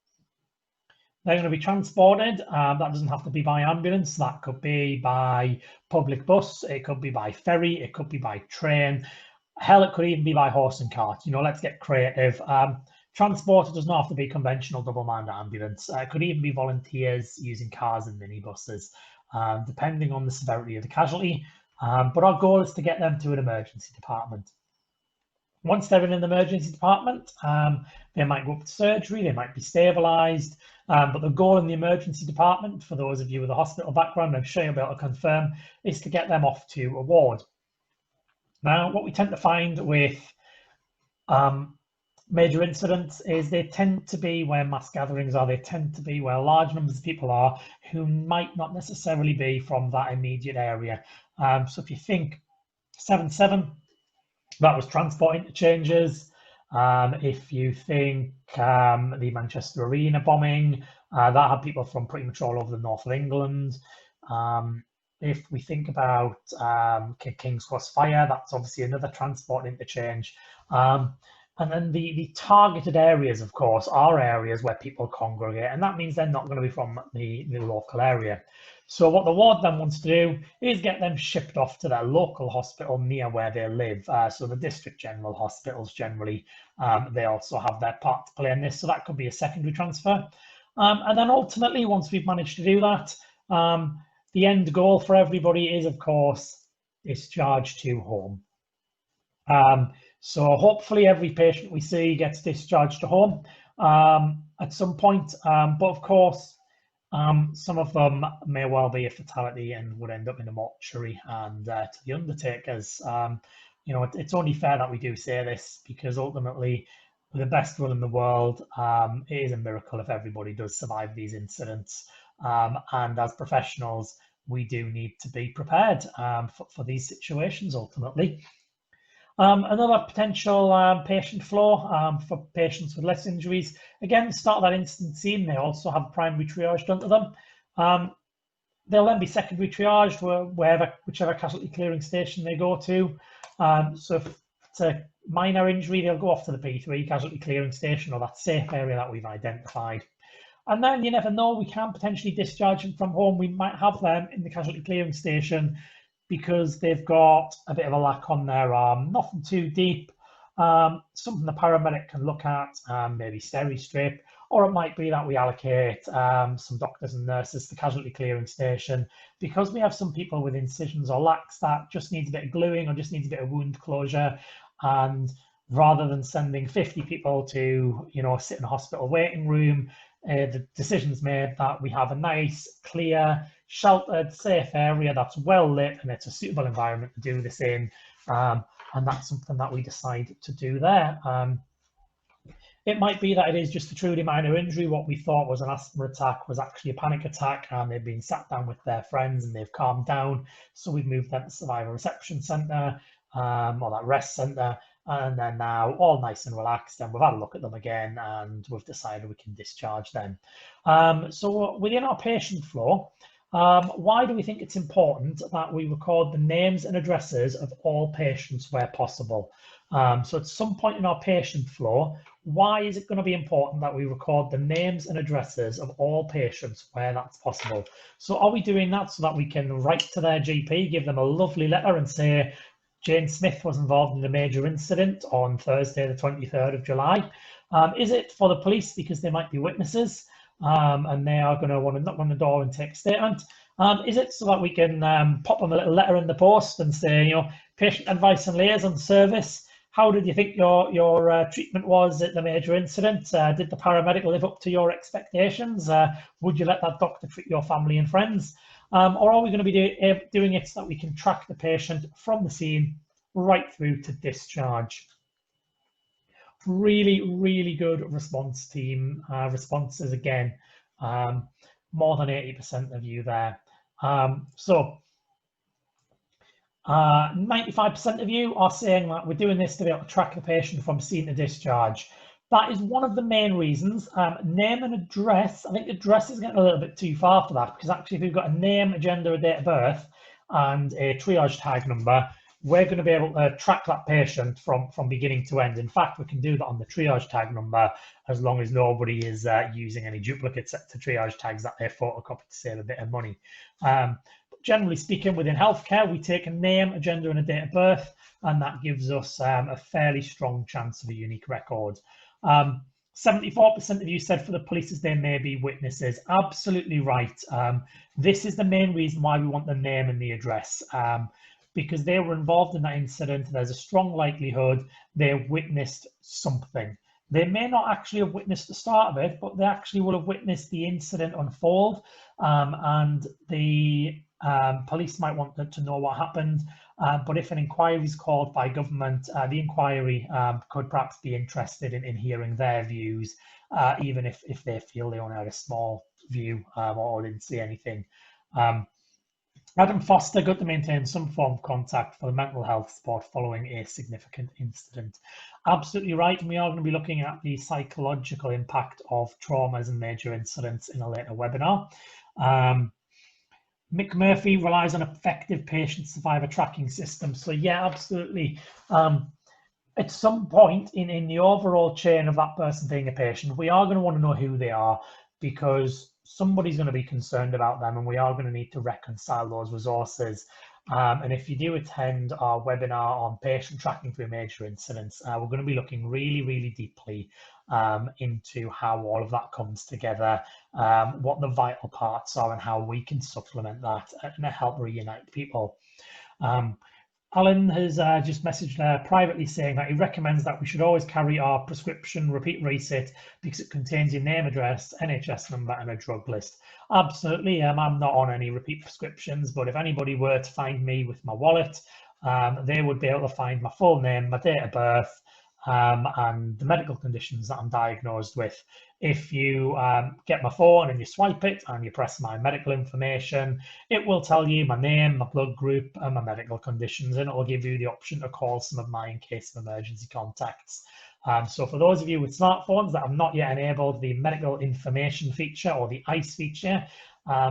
They're going to be transported. That doesn't have to be by ambulance. That could be by public bus. It could be by ferry. It could be by train. Hell, it could even be by horse and cart. You know, let's get creative. Transport does not have to be conventional double-manned ambulance. It could even be volunteers using cars and minibuses, depending on the severity of the casualty. But our goal is to get them to an emergency department. Once they're in an emergency department, they might go up to surgery, they might be stabilised, but the goal in the emergency department, for those of you with a hospital background, I'm sure you'll be able to confirm, is to get them off to a ward. Now, what we tend to find with major incidents is they tend to be where mass gatherings are, they tend to be where large numbers of people are who might not necessarily be from that immediate area. So if you think 7/7, that was transport interchanges. If you think the Manchester Arena bombing, that had people from pretty much all over the north of England. If we think about King's Cross fire, that's obviously another transport interchange. And then the targeted areas, of course, are areas where people congregate, and that means they're not going to be from the local area. So what the ward then wants to do is get them shipped off to their local hospital near where they live. So the district general hospitals generally, they also have their part to play in this. So that could be a secondary transfer. And then ultimately, once we've managed to do that, the end goal for everybody is, of course, discharge to home. So hopefully every patient we see gets discharged to home at some point. But of course, some of them may well be a fatality and would end up in a mortuary. And to the undertakers, you know, it's only fair that we do say this, because ultimately, with the best will in the world, it is a miracle if everybody does survive these incidents. And as professionals, we do need to be prepared for these situations ultimately. Another potential patient flow for patients with less injuries. Again, start of that incident scene, they also have primary triage done to them. They'll then be secondary triaged whichever casualty clearing station they go to. So if it's a minor injury, they'll go off to the P3 casualty clearing station, or that safe area that we've identified. And then you never know, we can potentially discharge them from home. We might have them in the casualty clearing station because they've got a bit of a lack on their arm, nothing too deep, something the paramedic can look at, maybe steri-strip, or it might be that we allocate some doctors and nurses to the casualty clearing station because we have some people with incisions or lacks that just needs a bit of gluing or just needs a bit of wound closure. And rather than sending 50 people to, you know, sit in a hospital waiting room, the decision's made that we have a nice, clear, sheltered, safe area that's well lit and it's a suitable environment to do this in. And that's something that we decide to do there. It might be that it is just a truly minor injury. What we thought was an asthma attack was actually a panic attack, and they've been sat down with their friends and they've calmed down. So we've moved them to Survivor Reception Centre or that rest centre. And they're now all nice and relaxed, and we've had a look at them again and we've decided we can discharge them. So within our patient flow, why do we think it's important that we record the names and addresses of all patients where possible? So at some point in our patient flow, why is it going to be important that we record the names and addresses of all patients where that's possible? So are we doing that so that we can write to their GP, give them a lovely letter and say, Jane Smith was involved in a major incident on Thursday, the 23rd of July. Is it for the police because they might be witnesses and they are going to want to knock on the door and take a statement? Is it so that we can pop them a little letter in the post and say, you know, patient advice and liaison service, how did you think your treatment was at the major incident? Did the paramedic live up to your expectations? Would you let that doctor treat your family and friends? Or are we going to be doing it so that we can track the patient from the scene right through to discharge? Really, really good response team. Responses again, more than 80% of you there. So 95% of you are saying that we're doing this to be able to track the patient from scene to discharge. That is one of the main reasons. Name and address, I think address is getting a little bit too far for that, because actually if we've got a name, a gender, a date of birth, and a triage tag number, we're going to be able to track that patient from beginning to end. In fact, we can do that on the triage tag number as long as nobody is using any duplicates to triage tags that they photocopy to save a bit of money. But generally speaking, within healthcare, we take a name, a gender, and a date of birth, and that gives us a fairly strong chance of a unique record. 74% of you said for the police as they may be witnesses. Absolutely right. This is the main reason why we want the name and the address. because they were involved in that incident, there's a strong likelihood they witnessed something. They may not actually have witnessed the start of it, but they actually will have witnessed the incident unfold, and the police might want to know what happened. But if an inquiry is called by government, the inquiry could perhaps be interested in hearing their views, even if they feel they only had a small view or didn't see anything. Adam Foster, good to maintain some form of contact for the mental health support following a significant incident. Absolutely right. And we are going to be looking at the psychological impact of traumas and major incidents in a later webinar. Mick Murphy relies on effective patient survivor tracking system. So yeah, absolutely. At some point in the overall chain of that person being a patient, we are going to want to know who they are, because somebody's going to be concerned about them, and we are going to need to reconcile those resources. And if you do attend our webinar on patient tracking through major incidents, we're going to be looking really, really deeply into how all of that comes together, what the vital parts are, and how we can supplement that and help reunite people. Alan has just messaged privately saying that he recommends that we should always carry our prescription repeat receipt because it contains your name, address, NHS number, and a drug list. Absolutely. I'm not on any repeat prescriptions, but if anybody were to find me with my wallet, they would be able to find my full name, my date of birth, and the medical conditions that I'm diagnosed with. If you get my phone and you swipe it and you press my medical information, it will tell you my name, my blood group, and my medical conditions, and it will give you the option to call some of my in case of emergency contacts. So for those of you with smartphones that have not yet enabled the medical information feature or the ICE feature,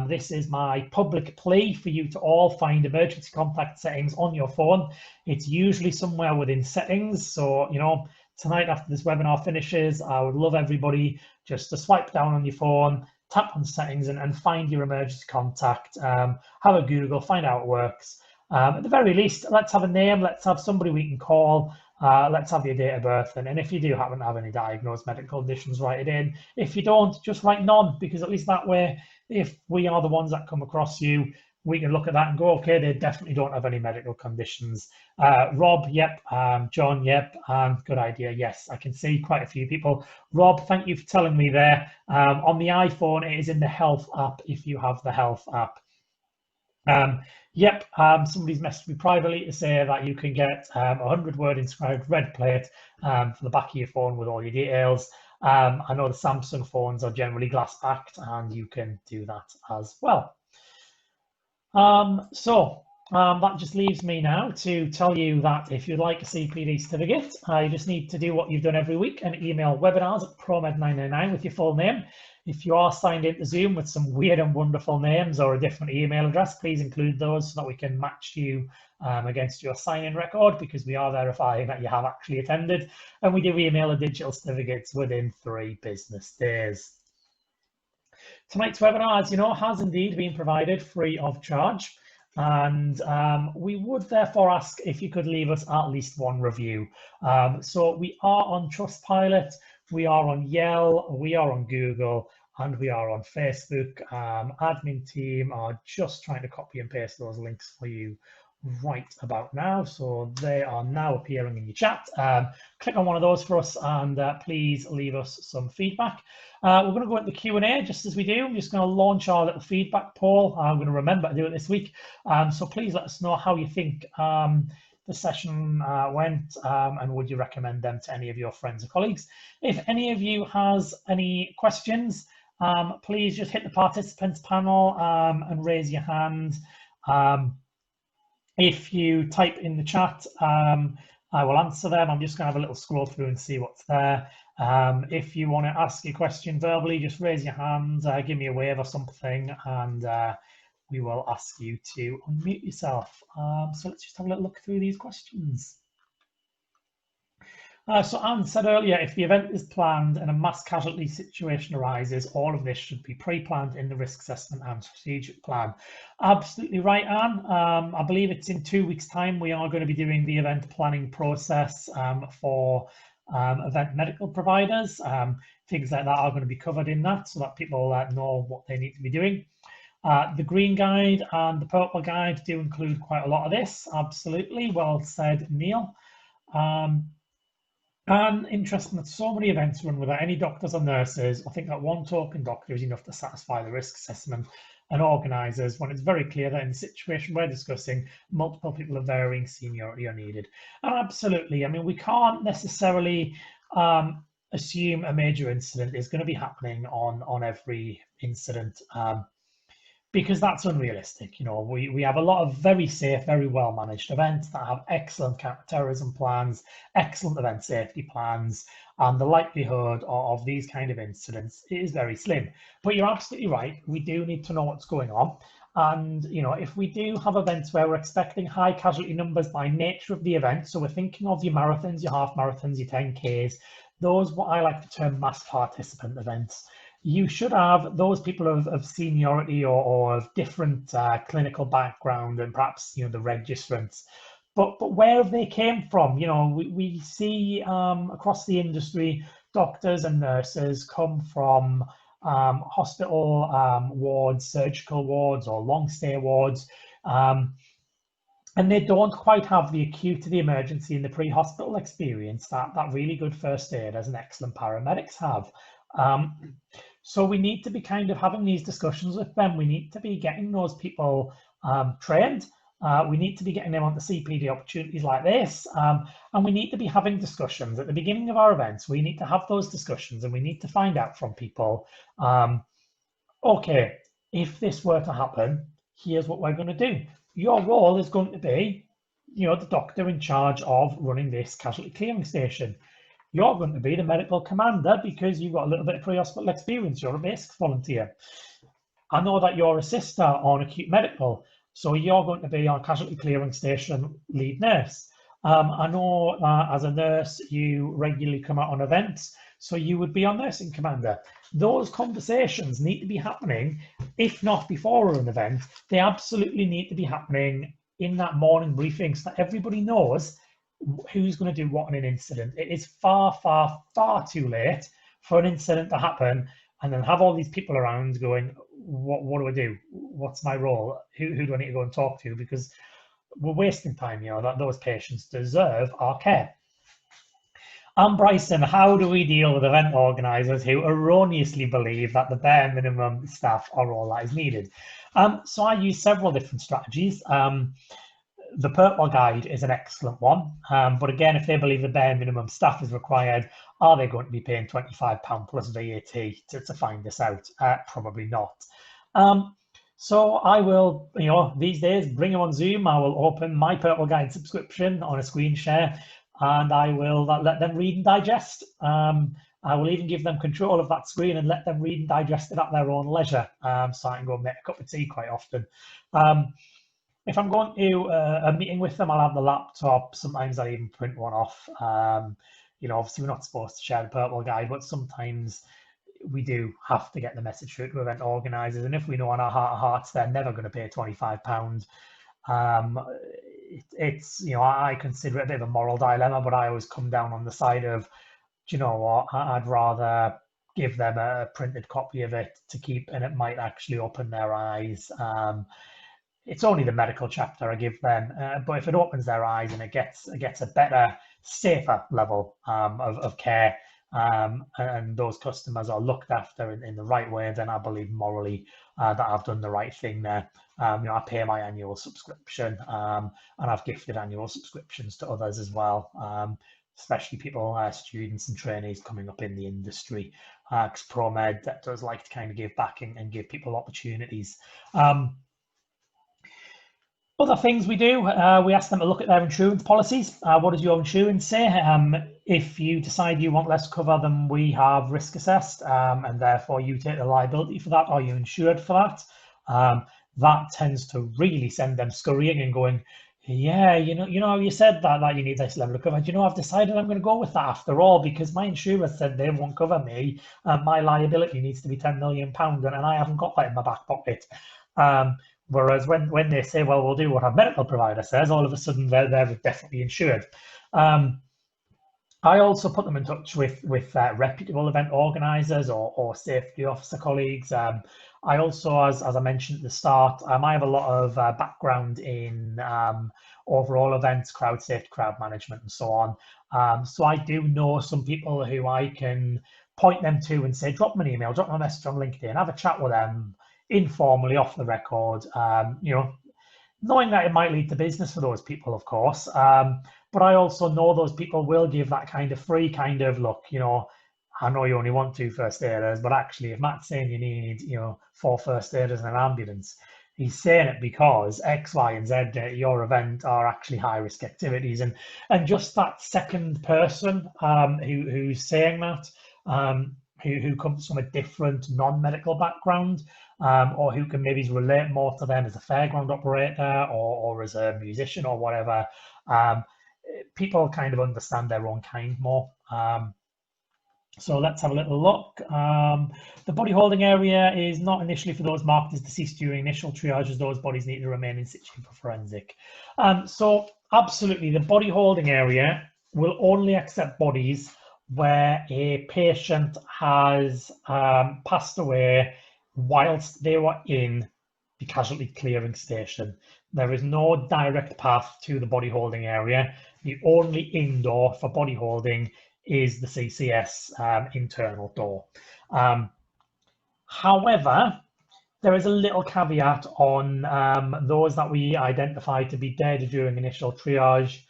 this is my public plea for you to all find emergency contact settings on your phone. It's usually somewhere within settings. So, you know, tonight after this webinar finishes, I would love everybody just to swipe down on your phone, tap on settings, and find your emergency contact. Have a Google, find out how it works. At the very least, let's have a name, let's have somebody we can call, let's have your date of birth, and if you do happen to have any diagnosed medical conditions, write it in. If you don't, just write none, because at least that way, if we are the ones that come across you, we can look at that and go, okay, they definitely don't have any medical conditions. Rob, yep. John, yep. Good idea. Yes, I can see quite a few people. Rob, thank you for telling me there. On the iPhone, it is in the health app if you have the health app. Yep, somebody's messaged me privately to say that you can get a 100-word inscribed red plate for the back of your phone with all your details. I know the Samsung phones are generally glass backed, and you can do that as well. That just leaves me now to tell you that if you'd like a CPD certificate, you just need to do what you've done every week and email webinars@promed999 with your full name. If you are signed into Zoom with some weird and wonderful names or a different email address, please include those so that we can match you against your sign-in record, because we are verifying that you have actually attended, and we do email the digital certificates within 3 business days. Tonight's webinar, as you know, has indeed been provided free of charge, and we would therefore ask if you could leave us at least 1 review. So we are on Trustpilot, we are on Yelp, we are on Google, and we are on Facebook. Admin team are just trying to copy and paste those links for you right about now, so they are now appearing in your chat. Click on one of those for us, and please leave us some feedback. We're going to go into the Q&A just as we do. I'm just going to launch our little feedback poll. I'm going to remember to do it this week, so please let us know how you think the session went, and would you recommend them to any of your friends or colleagues. If any of you has any questions, please just hit the participants panel and raise your hand. If you type in the chat, I will answer them. I'm just going to have a little scroll through and see what's there. If you want to ask a question verbally, just raise your hand, give me a wave or something, and we will ask you to unmute yourself. So let's just have a little look through these questions. So Anne said earlier, if the event is planned and a mass casualty situation arises, all of this should be pre-planned in the risk assessment and strategic plan. Absolutely right, Anne. I believe it's in 2 weeks' time. We are going to be doing the event planning process for event medical providers. Things like that are going to be covered in that, so that people know what they need to be doing. The green guide and the purple guide do include quite a lot of this. Absolutely, well said, Neil. And interesting that so many events run without any doctors or nurses. I think that one token doctor is enough to satisfy the risk assessment and organisers when it's very clear that in the situation we're discussing, multiple people of varying seniority are needed. And absolutely, I mean, we can't necessarily assume a major incident is going to be happening on every incident. Because that's unrealistic. You know, we have a lot of very safe, very well managed events that have excellent counter-terrorism plans, excellent event safety plans, and the likelihood of these kind of incidents is very slim. But you're absolutely right. We do need to know what's going on. And, you know, if we do have events where we're expecting high casualty numbers by nature of the event, so we're thinking of your marathons, your half marathons, your 10Ks, those what I like to term mass participant events. You should have those people of seniority or of different clinical background and perhaps, you know, the registrants. But where have they came from? You know, we see across the industry, doctors and nurses come from hospital wards, surgical wards or long stay wards. And they don't quite have the acute to the emergency and the pre-hospital experience that really good first aiders and excellent paramedics have. So we need to be kind of having these discussions with them. We need to be getting those people trained. We need to be getting them onto CPD opportunities like this. And we need to be having discussions at the beginning of our events. We need to have those discussions and we need to find out from people, okay, if this were to happen, here's what we're going to do. Your role is going to be, you know, the doctor in charge of running this casualty clearing station. You're going to be the medical commander because you've got a little bit of pre-hospital experience. You're a basic volunteer. I know that you're a sister on acute medical, so you're going to be on casualty clearing station lead nurse. I know as a nurse, you regularly come out on events, so you would be on nursing commander. Those conversations need to be happening, if not before an event, they absolutely need to be happening in that morning briefing so that everybody knows who's going to do what in an incident. It is far, far, far too late for an incident to happen and then have all these people around going, what do I do? What's my role? Who do I need to go and talk to? Because we're wasting time, you know, that those patients deserve our care. And Bryson, how do we deal with event organisers who erroneously believe that the bare minimum staff are all that is needed? So I use several different strategies. The purple guide is an excellent one, but again, if they believe the bare minimum staff is required, are they going to be paying £25 plus VAT to find this out? Probably not. So I will, you know, these days, bring them on Zoom. I will open my purple guide subscription on a screen share, and I will let them read and digest. I will even give them control of that screen and let them read and digest it at their own leisure, so I can go and make a cup of tea quite often. If I'm going to a meeting with them, I'll have the laptop. Sometimes I even print one off. You know, obviously we're not supposed to share the purple guide, but sometimes we do have to get the message through to event organisers. And if we know in our heart of hearts they're never going to pay £25, it's, you know, I consider it a bit of a moral dilemma, but I always come down on the side of, do you know what, I'd rather give them a printed copy of it to keep, and it might actually open their eyes. It's only the medical chapter I give them, but if it opens their eyes and it gets a better, safer level of care, and those customers are looked after in the right way, then I believe morally that I've done the right thing there. You know, I pay my annual subscription, and I've gifted annual subscriptions to others as well, especially people, students and trainees coming up in the industry, because ProMed does like to kind of give back and give people opportunities. Other things we do, we ask them to look at their insurance policies. What does your insurance say? If you decide you want less cover than we have risk assessed, and therefore you take the liability for that, are you insured for that? That tends to really send them scurrying and going, yeah, you know, you said that you need this level of cover. Do you know, I've decided I'm going to go with that after all, because my insurer said they won't cover me. My liability needs to be £10 million, and I haven't got that in my back pocket. Whereas when they say, well, we'll do what our medical provider says, all of a sudden they're definitely insured. I also put them in touch with reputable event organisers or safety officer colleagues. I also, as I mentioned at the start, I have a lot of background in overall events, crowd safety, crowd management, and so on. So I do know some people who I can point them to and say, drop them an email, drop them a message on LinkedIn, have a chat with them informally off the record. Knowing that it might lead to business for those people, of course. But I also know those people will give that kind of free kind of look, I know you only want 2 first aiders, but actually if Matt's saying you need, 4 first aiders and an ambulance, he's saying it because X, Y, and Z at your event are actually high risk activities. And just that second person who's saying that, who comes from a different non-medical background, or who can maybe relate more to them as a fairground operator or as a musician or whatever. People kind of understand their own kind more. So let's have a little look. The body holding area is not initially for those marked as deceased during initial triage, as those bodies need to remain in situ for forensic. So absolutely, the body holding area will only accept bodies where a patient has passed away whilst they were in the casualty clearing station. There is no direct path to the body holding area. The only indoor for body holding is the CCS internal door. However, there is a little caveat on those that we identify to be dead during initial triage.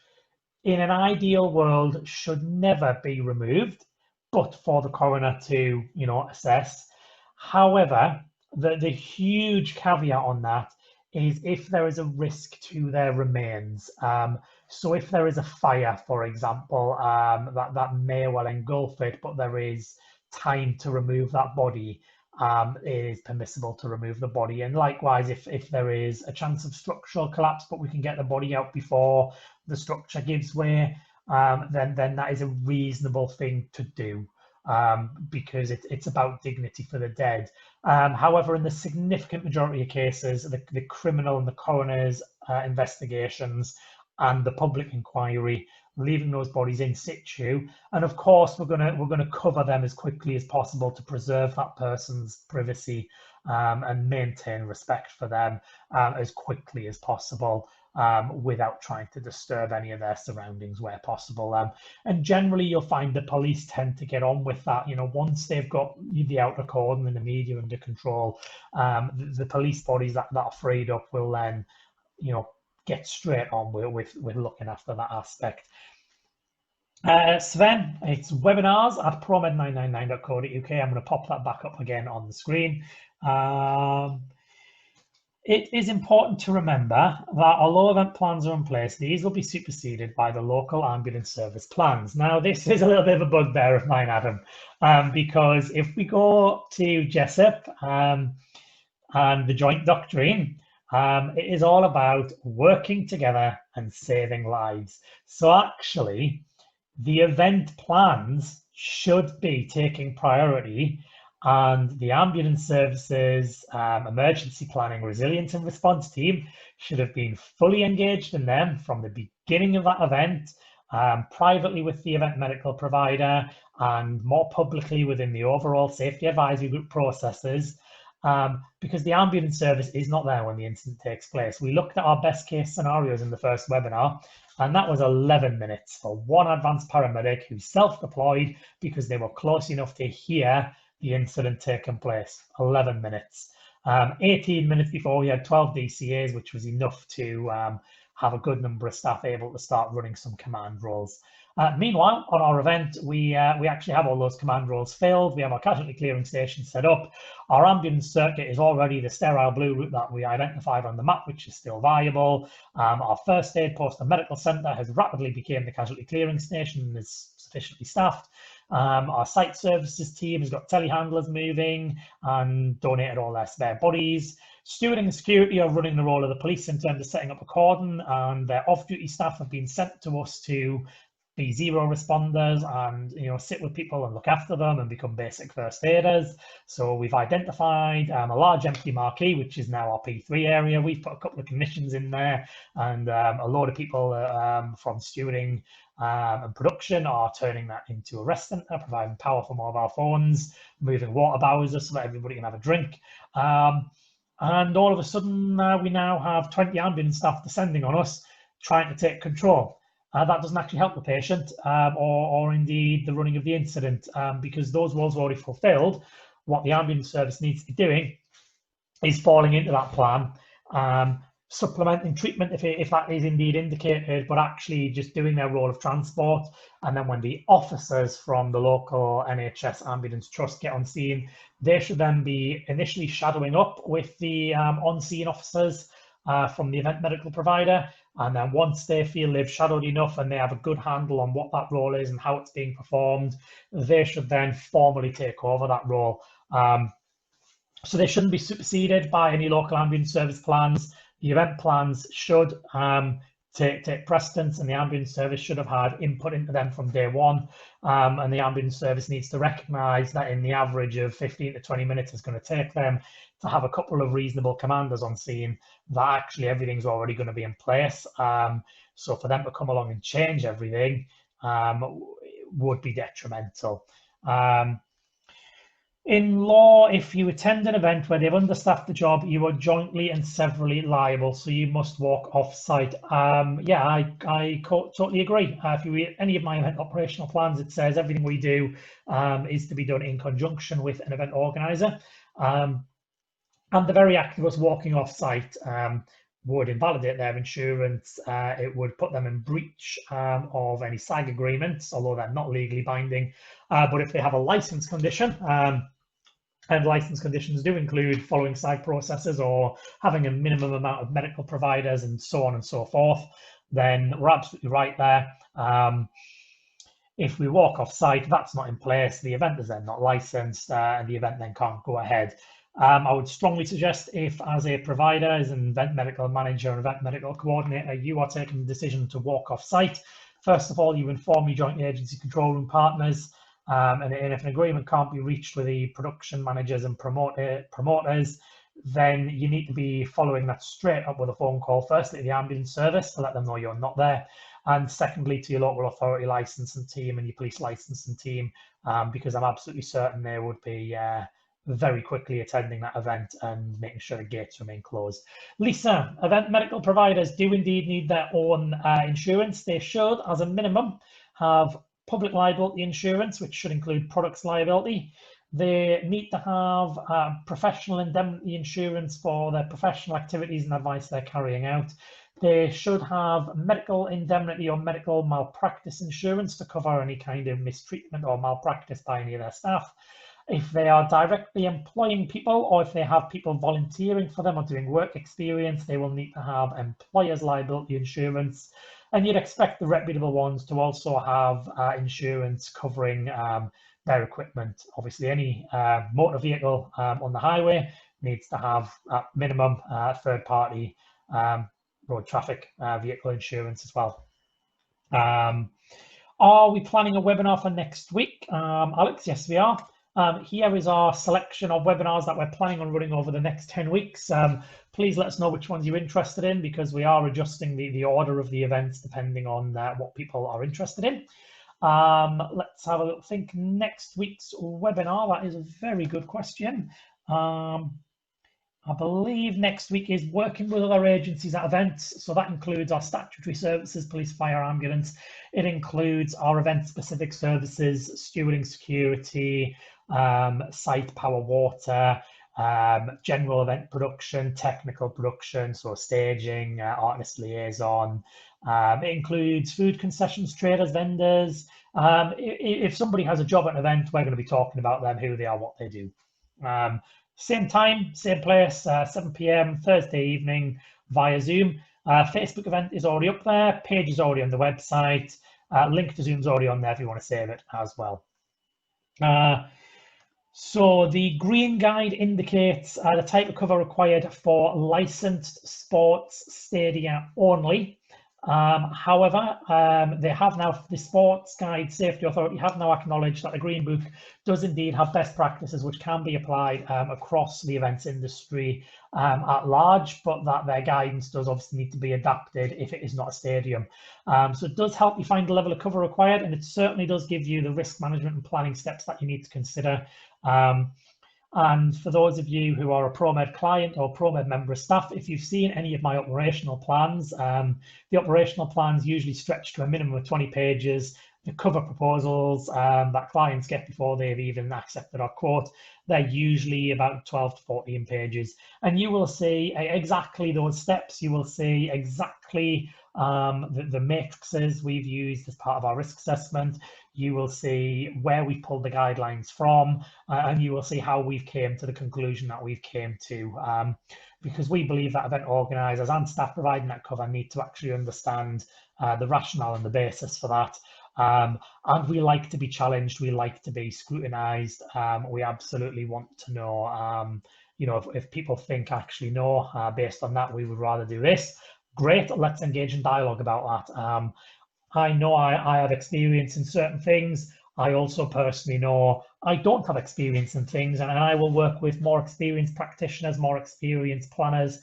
In an ideal world, should never be removed, but for the coroner to, assess. However, the huge caveat on that is if there is a risk to their remains. So if there is a fire, for example, that may well engulf it, but there is time to remove that body, it is permissible to remove the body. And likewise, if there is a chance of structural collapse, but we can get the body out before the structure gives way, then that is a reasonable thing to do, because it's about dignity for the dead. However, in the significant majority of cases, the criminal and the coroner's investigations and the public inquiry, leaving those bodies in situ, and of course we're gonna cover them as quickly as possible to preserve that person's privacy and maintain respect for them as quickly as possible, without trying to disturb any of their surroundings where possible. And generally, you'll find the police tend to get on with that. Once they've got the outer cordon and the media under control, the police bodies that are freed up will then, get straight on with looking after that aspect. Sven, it's webinars at promed999.co.uk. I'm going to pop that back up again on the screen. It is important to remember that although event plans are in place, these will be superseded by the local ambulance service plans. Now, this is a little bit of a bugbear of mine, Adam, because if we go to Jessup and the joint doctrine, it is all about working together and saving lives. So actually, the event plans should be taking priority, and the ambulance services, emergency planning, resilience and response team should have been fully engaged in them from the beginning of that event, privately with the event medical provider and more publicly within the overall safety advisory group processes, because the ambulance service is not there when the incident takes place. We looked at our best case scenarios in the first webinar, and that was 11 minutes for one advanced paramedic who self-deployed because they were close enough to hear the incident taking place. 11 minutes. 18 minutes before, we had 12 DCAs, which was enough to have a good number of staff able to start running some command roles. Meanwhile, on our event, we actually have all those command roles filled. We have our casualty clearing station set up. Our ambulance circuit is already the sterile blue route that we identified on the map, which is still viable. Our first aid post and medical centre has rapidly become the casualty clearing station and is sufficiently staffed. Our site services team has got telehandlers moving and donated all their spare bodies. Stewarding and security are running the role of the police in terms of setting up a cordon, and their off-duty staff have been sent to us to be zero responders and sit with people and look after them and become basic first aiders. So we've identified a large empty marquee, which is now our P3 area. We've put a couple of clinicians in there and a load of people from stewarding and production, or turning that into a rest centre, providing power for mobile phones, moving water bowsers so that everybody can have a drink. And all of a sudden, we now have 20 ambulance staff descending on us, trying to take control. That doesn't actually help the patient or indeed the running of the incident, because those roles are already fulfilled. What the ambulance service needs to be doing is falling into that plan, supplementing treatment if that is indeed indicated, but actually just doing their role of transport. And then when the officers from the local NHS ambulance trust get on scene, they should then be initially shadowing up with the on-scene officers from the event medical provider. And then once they feel they've shadowed enough and they have a good handle on what that role is and how it's being performed, they should then formally take over that role. So they shouldn't be superseded by any local ambulance service plans. The event plans should take precedence, and the ambulance service should have had input into them from day one. And the ambulance service needs to recognise that in the average of 15 to 20 minutes it's going to take them to have a couple of reasonable commanders on scene, that actually everything's already going to be in place. So for them to come along and change everything would be detrimental. In law, if you attend an event where they've understaffed the job, you are jointly and severally liable, so you must walk off-site. Yeah, I totally agree. If you read any of my event operational plans, it says everything we do is to be done in conjunction with an event organiser. And the very act of us walking off-site would invalidate their insurance. It would put them in breach of any SAG agreements, although they're not legally binding. But if they have a licence condition, and license conditions do include following SAG processes or having a minimum amount of medical providers and so on and so forth, then we're absolutely right there. If we walk off site, that's not in place, the event is then not licensed, and the event then can't go ahead. I would strongly suggest, if as a provider, as an event medical manager or event medical coordinator, you are taking the decision to walk off site, first of all, you inform your joint agency control room partners. And if an agreement can't be reached with the production managers and promoters, then you need to be following that straight up with a phone call, firstly to the ambulance service to let them know you're not there, and secondly to your local authority licensing team and your police licensing team, because I'm absolutely certain they would be very quickly attending that event and making sure the gates remain closed. Lisa, event medical providers do indeed need their own insurance. They should, as a minimum, have public liability insurance, which should include products liability. They need to have professional indemnity insurance for their professional activities and advice they're carrying out. They should have medical indemnity or medical malpractice insurance to cover any kind of mistreatment or malpractice by any of their staff. If they are directly employing people, or if they have people volunteering for them or doing work experience, they will need to have employers' liability insurance. And you'd expect the reputable ones to also have insurance covering their equipment. Obviously, any motor vehicle on the highway needs to have at minimum third-party road traffic vehicle insurance as well. Are we planning a webinar for next week? Alex, yes, we are. Here is our selection of webinars that we're planning on running over the next 10 weeks. Please let us know which ones you're interested in, because we are adjusting the order of the events depending on what people are interested in. Let's have a little think. Next week's webinar, that is a very good question. I believe next week is working with other agencies at events. So that includes our statutory services, police, fire, ambulance. It includes our event-specific services, stewarding, security, site, power, water, general event production, technical production, so staging, artist liaison. It includes food concessions, traders, vendors. If somebody has a job at an event, we're going to be talking about them, who they are, what they do. Same time, same place, 7 p.m. Thursday evening via Zoom. Facebook event is already up there. Page is already on the website. Link to Zoom's already on there if you want to save it as well. So the green guide indicates the type of cover required for licensed sports stadia only. However, they have now, the Sports Guide Safety Authority have now acknowledged that the Green Book does indeed have best practices which can be applied across the events industry at large, but that their guidance does obviously need to be adapted if it is not a stadium. So it does help you find the level of cover required, and it certainly does give you the risk management and planning steps that you need to consider. And for those of you who are a ProMed client or ProMed member of staff, if you've seen any of my operational plans, the operational plans usually stretch to a minimum of 20 pages. The cover proposals that clients get before they've even accepted our quote, they're usually about 12 to 14 pages. And you will see exactly those steps. You will see exactly the matrices we've used as part of our risk assessment. You will see where we pulled the guidelines from, and you will see how we've came to the conclusion that we've came to, because we believe that event organisers and staff providing that cover need to actually understand the rationale and the basis for that. And we like to be challenged, we like to be scrutinised. We absolutely want to know, you know, if people think actually no, based on that, we would rather do this. Great, let's engage in dialogue about that. I know I have experience in certain things. I also personally know I don't have experience in things, and I will work with more experienced practitioners, more experienced planners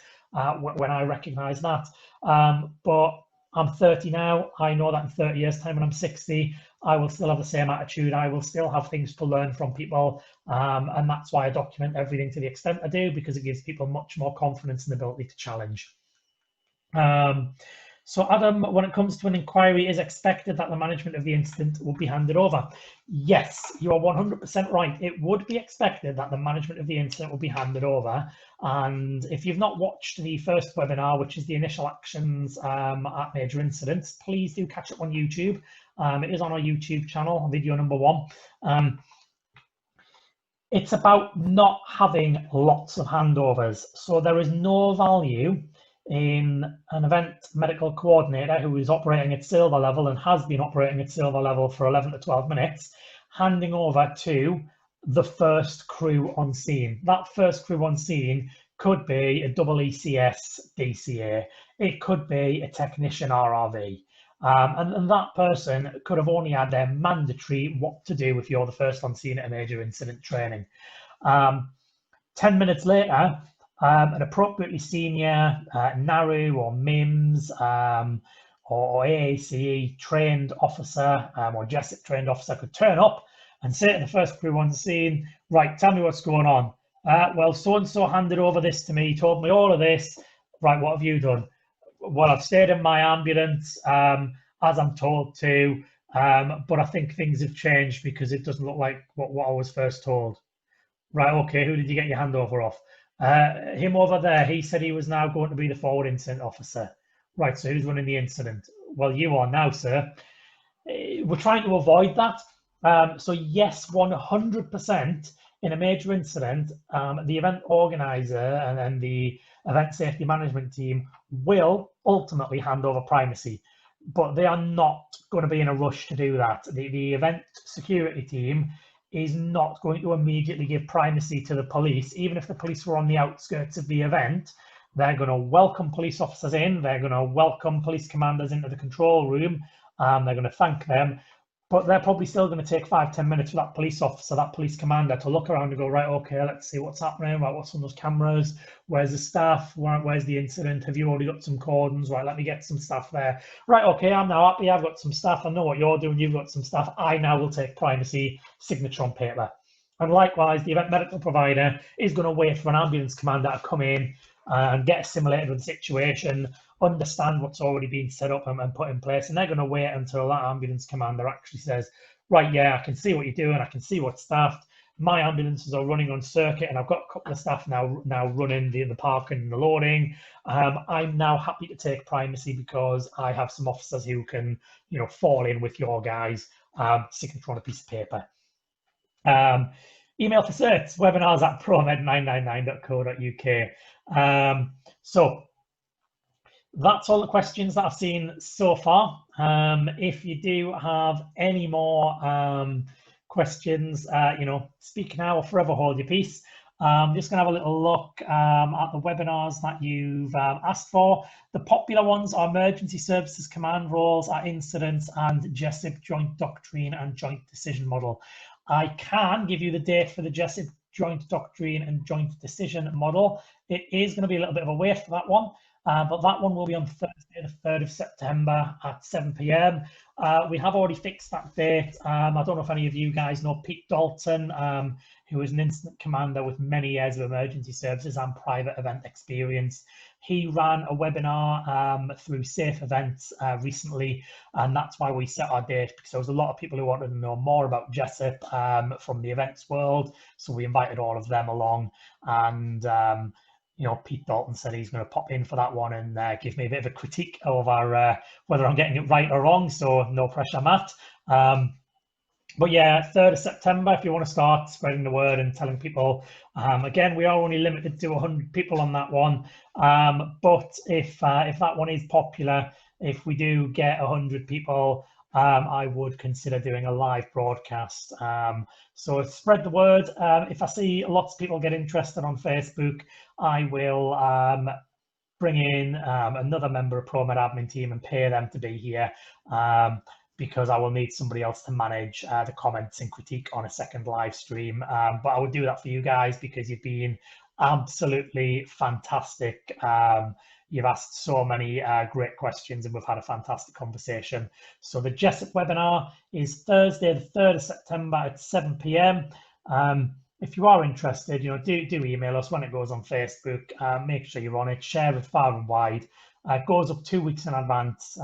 when I recognise that. But I'm 30 now. I know that in 30 years' time, when I'm 60, I will still have the same attitude. I will still have things to learn from people, and that's why I document everything to the extent I do, because it gives people much more confidence and ability to challenge. So Adam, when it comes to an inquiry, is expected that the management of the incident will be handed over? Yes, you are 100% right. It would be expected that the management of the incident will be handed over. And if you've not watched the first webinar, which is the initial actions at major incidents, please do catch it on YouTube. It is on our YouTube channel, video number 1. It's about not having lots of handovers. So there is no value in an event medical coordinator who is operating at silver level and has been operating at silver level for 11 to 12 minutes, handing over to the first crew on scene. That first crew on scene could be a double ECS DCA. It could be a technician RRV. And that person could have only had their mandatory what to do if you're the first on scene at a major incident training. 10 minutes later, an appropriately senior NARU or MIMS or AACE trained officer or JESIP trained officer could turn up and say to the first crew on the scene, right, tell me what's going on. Well, so-and-so handed over this to me, told me all of this. Right, what have you done? Well, I've stayed in my ambulance as I'm told to, but I think things have changed because it doesn't look like what I was first told. Right, okay, who did you get your handover off? Him over there, he said he was now going to be the forward incident officer. Right, so who's running the incident? Well, you are now, sir. We're trying to avoid that. So yes, 100% in a major incident, the event organizer and the event safety management team will ultimately hand over primacy, but they are not going to be in a rush to do that. The event security team is not going to immediately give primacy to the police, even if the police were on the outskirts of the event. They're going to welcome police officers in, they're going to welcome police commanders into the control room, they're going to thank them, but they're probably still going to take 5-10 minutes for that police officer, that police commander to look around and go, right, okay, let's see what's happening, right, what's on those cameras, where's the staff, where's the incident, have you already got some cordons, right, let me get some staff there, right, okay, I'm now happy, I've got some staff, I know what you're doing, you've got some staff, I now will take primacy, signature on paper. And likewise, the event medical provider is going to wait for an ambulance commander to come in and get assimilated with the situation, understand what's already been set up and put in place, and they're going to wait until that ambulance commander actually says, right, yeah, I can see what you're doing, I can see what's staffed, my ambulances are running on circuit, and I've got a couple of staff now running the parking and the loading. I'm now happy to take primacy because I have some officers who can, you know, fall in with your guys, signature on a piece of paper. Email for certs, webinars at promed999.co.uk. So that's all the questions that I've seen so far. If you do have any more questions, you know, speak now or forever hold your peace. Just going to have a little look at the webinars that you've asked for. The popular ones are Emergency Services Command Roles, Incidents, and JESIP Joint Doctrine and Joint Decision Model. I can give you the date for the JESIP Joint Doctrine and Joint Decision Model. It is going to be a little bit of a wait for that one, but that one will be on Thursday, the 3rd of September at 7 p.m. We have already fixed that date. I don't know if any of you guys know Pete Dalton, who is an incident commander with many years of emergency services and private event experience. He ran a webinar through Safe Events recently, and that's why we set our date, because there was a lot of people who wanted to know more about JESIP from the events world. So we invited all of them along, and you know, Pete Dalton said he's going to pop in for that one and give me a bit of a critique over whether I'm getting it right or wrong. So no pressure, Matt. But yeah, 3rd of September, if you want to start spreading the word and telling people, again, we are only limited to 100 people on that one. But if that one is popular, if we do get 100 people, I would consider doing a live broadcast. So spread the word. If I see lots of people get interested on Facebook, I will bring in another member of ProMed admin team and pay them to be here, because I will need somebody else to manage the comments and critique on a second live stream. But I would do that for you guys because you've been absolutely fantastic. You've asked so many great questions and we've had a fantastic conversation. So the JESIP webinar is Thursday, the 3rd of September at 7 p.m. If you are interested, you know, do email us when it goes on Facebook. Make sure you're on it, share it far and wide. It goes up 2 weeks in advance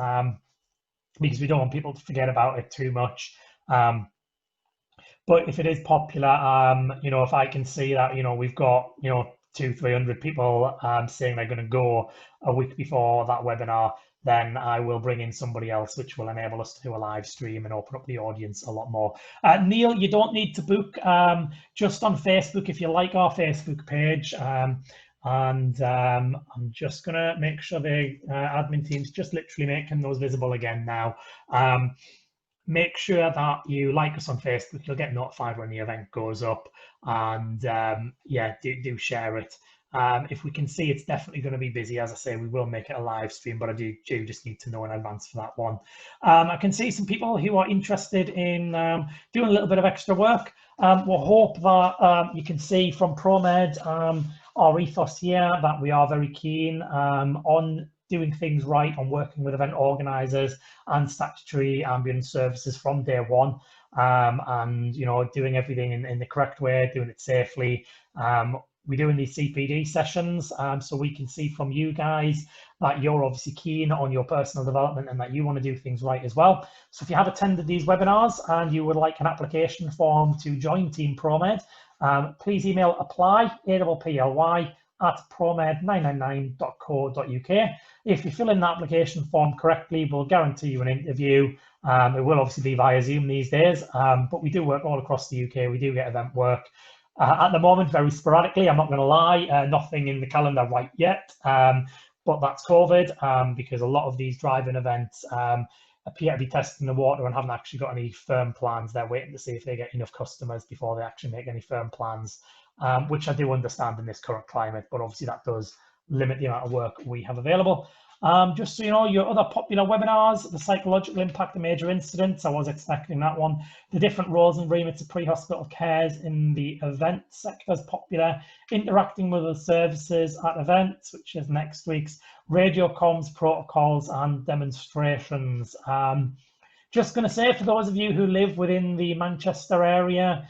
because we don't want people to forget about it too much. But if it is popular, you know, if I can see that, you know, we've got, you know, 200-300 people saying they're going to go a week before that webinar, then I will bring in somebody else, which will enable us to do a live stream and open up the audience a lot more. Neil, you don't need to book, just on Facebook if you like our Facebook page. I'm just going to make sure the admin team's just literally making those visible again now. Make sure that you like us on Facebook. You'll get notified when the event goes up, and yeah, do share it. If we can see it's definitely going to be busy, as I say, we will make it a live stream, but I do just need to know in advance for that one. I can see some people who are interested in doing a little bit of extra work. We'll hope that you can see from ProMed our ethos here that we are very keen on doing things right, on working with event organisers and statutory ambulance services from day one, and you know, doing everything in the correct way, doing it safely. We're doing these CPD sessions so we can see from you guys that you're obviously keen on your personal development and that you want to do things right as well. So if you have attended these webinars and you would like an application form to join Team ProMed, please email apply, APPLY, at promed999.co.uk. If you fill in the application form correctly, we'll guarantee you an interview. It will obviously be via Zoom these days, but we do work all across the UK. We do get event work. At the moment, very sporadically, I'm not going to lie, nothing in the calendar right yet, but that's COVID, because a lot of these driving events appear to be testing the water and haven't actually got any firm plans. They're waiting to see if they get enough customers before they actually make any firm plans, which I do understand in this current climate, but obviously that does limit the amount of work we have available. Just so you know, your other popular webinars, the psychological impact of major incidents, I was expecting that one. The different roles and remits of pre-hospital cares in the event sector is popular. Interacting with other services at events, which is next week's radio comms, protocols and demonstrations. Just going to say, for those of you who live within the Manchester area,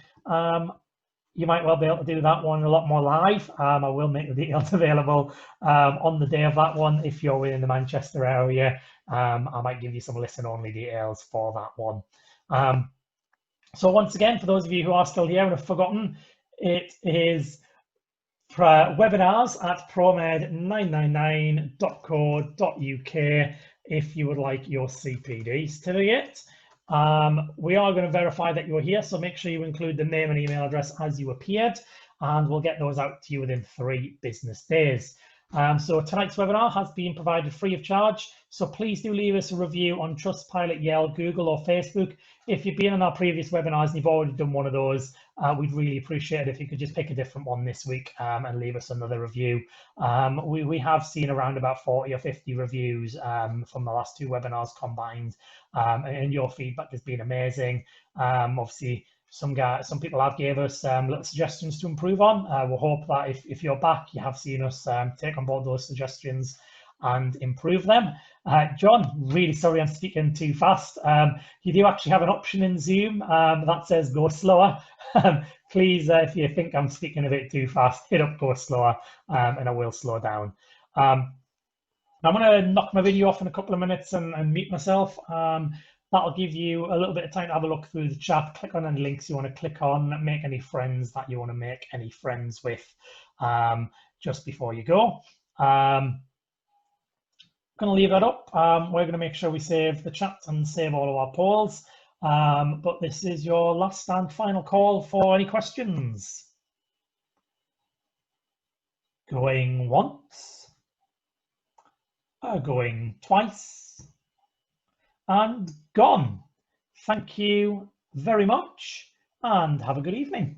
you might well be able to do that one a lot more live. I will make the details available on the day of that one. If you're within the Manchester area, I might give you some listen-only details for that one. So once again, for those of you who are still here and have forgotten, it is webinars at promed999.co.uk if you would like your CPDs to it. We are going to verify that you're here, so make sure you include the name and email address as you appeared, and we'll get those out to you within 3 business days. So tonight's webinar has been provided free of charge, so please do leave us a review on Trustpilot, Yale, Google or Facebook. If you've been on our previous webinars and you've already done one of those, we'd really appreciate it if you could just pick a different one this week and leave us another review. We have seen around about 40 or 50 reviews from the last 2 webinars combined, and your feedback has been amazing. Obviously, some people have gave us little suggestions to improve on. We'll hope that if you're back, you have seen us take on board those suggestions and improve them. John, really sorry I'm speaking too fast. You do actually have an option in Zoom that says go slower. Please, if you think I'm speaking a bit too fast, hit up go slower and I will slow down. I'm going to knock my video off in a couple of minutes and mute myself. That'll give you a little bit of time to have a look through the chat, click on any links you want to click on, make any friends that you want to make any friends with just before you go. Going to leave that up. We're going to make sure we save the chat and save all of our polls. But this is your last and final call for any questions. Going once, going twice, and gone. Thank you very much and have a good evening.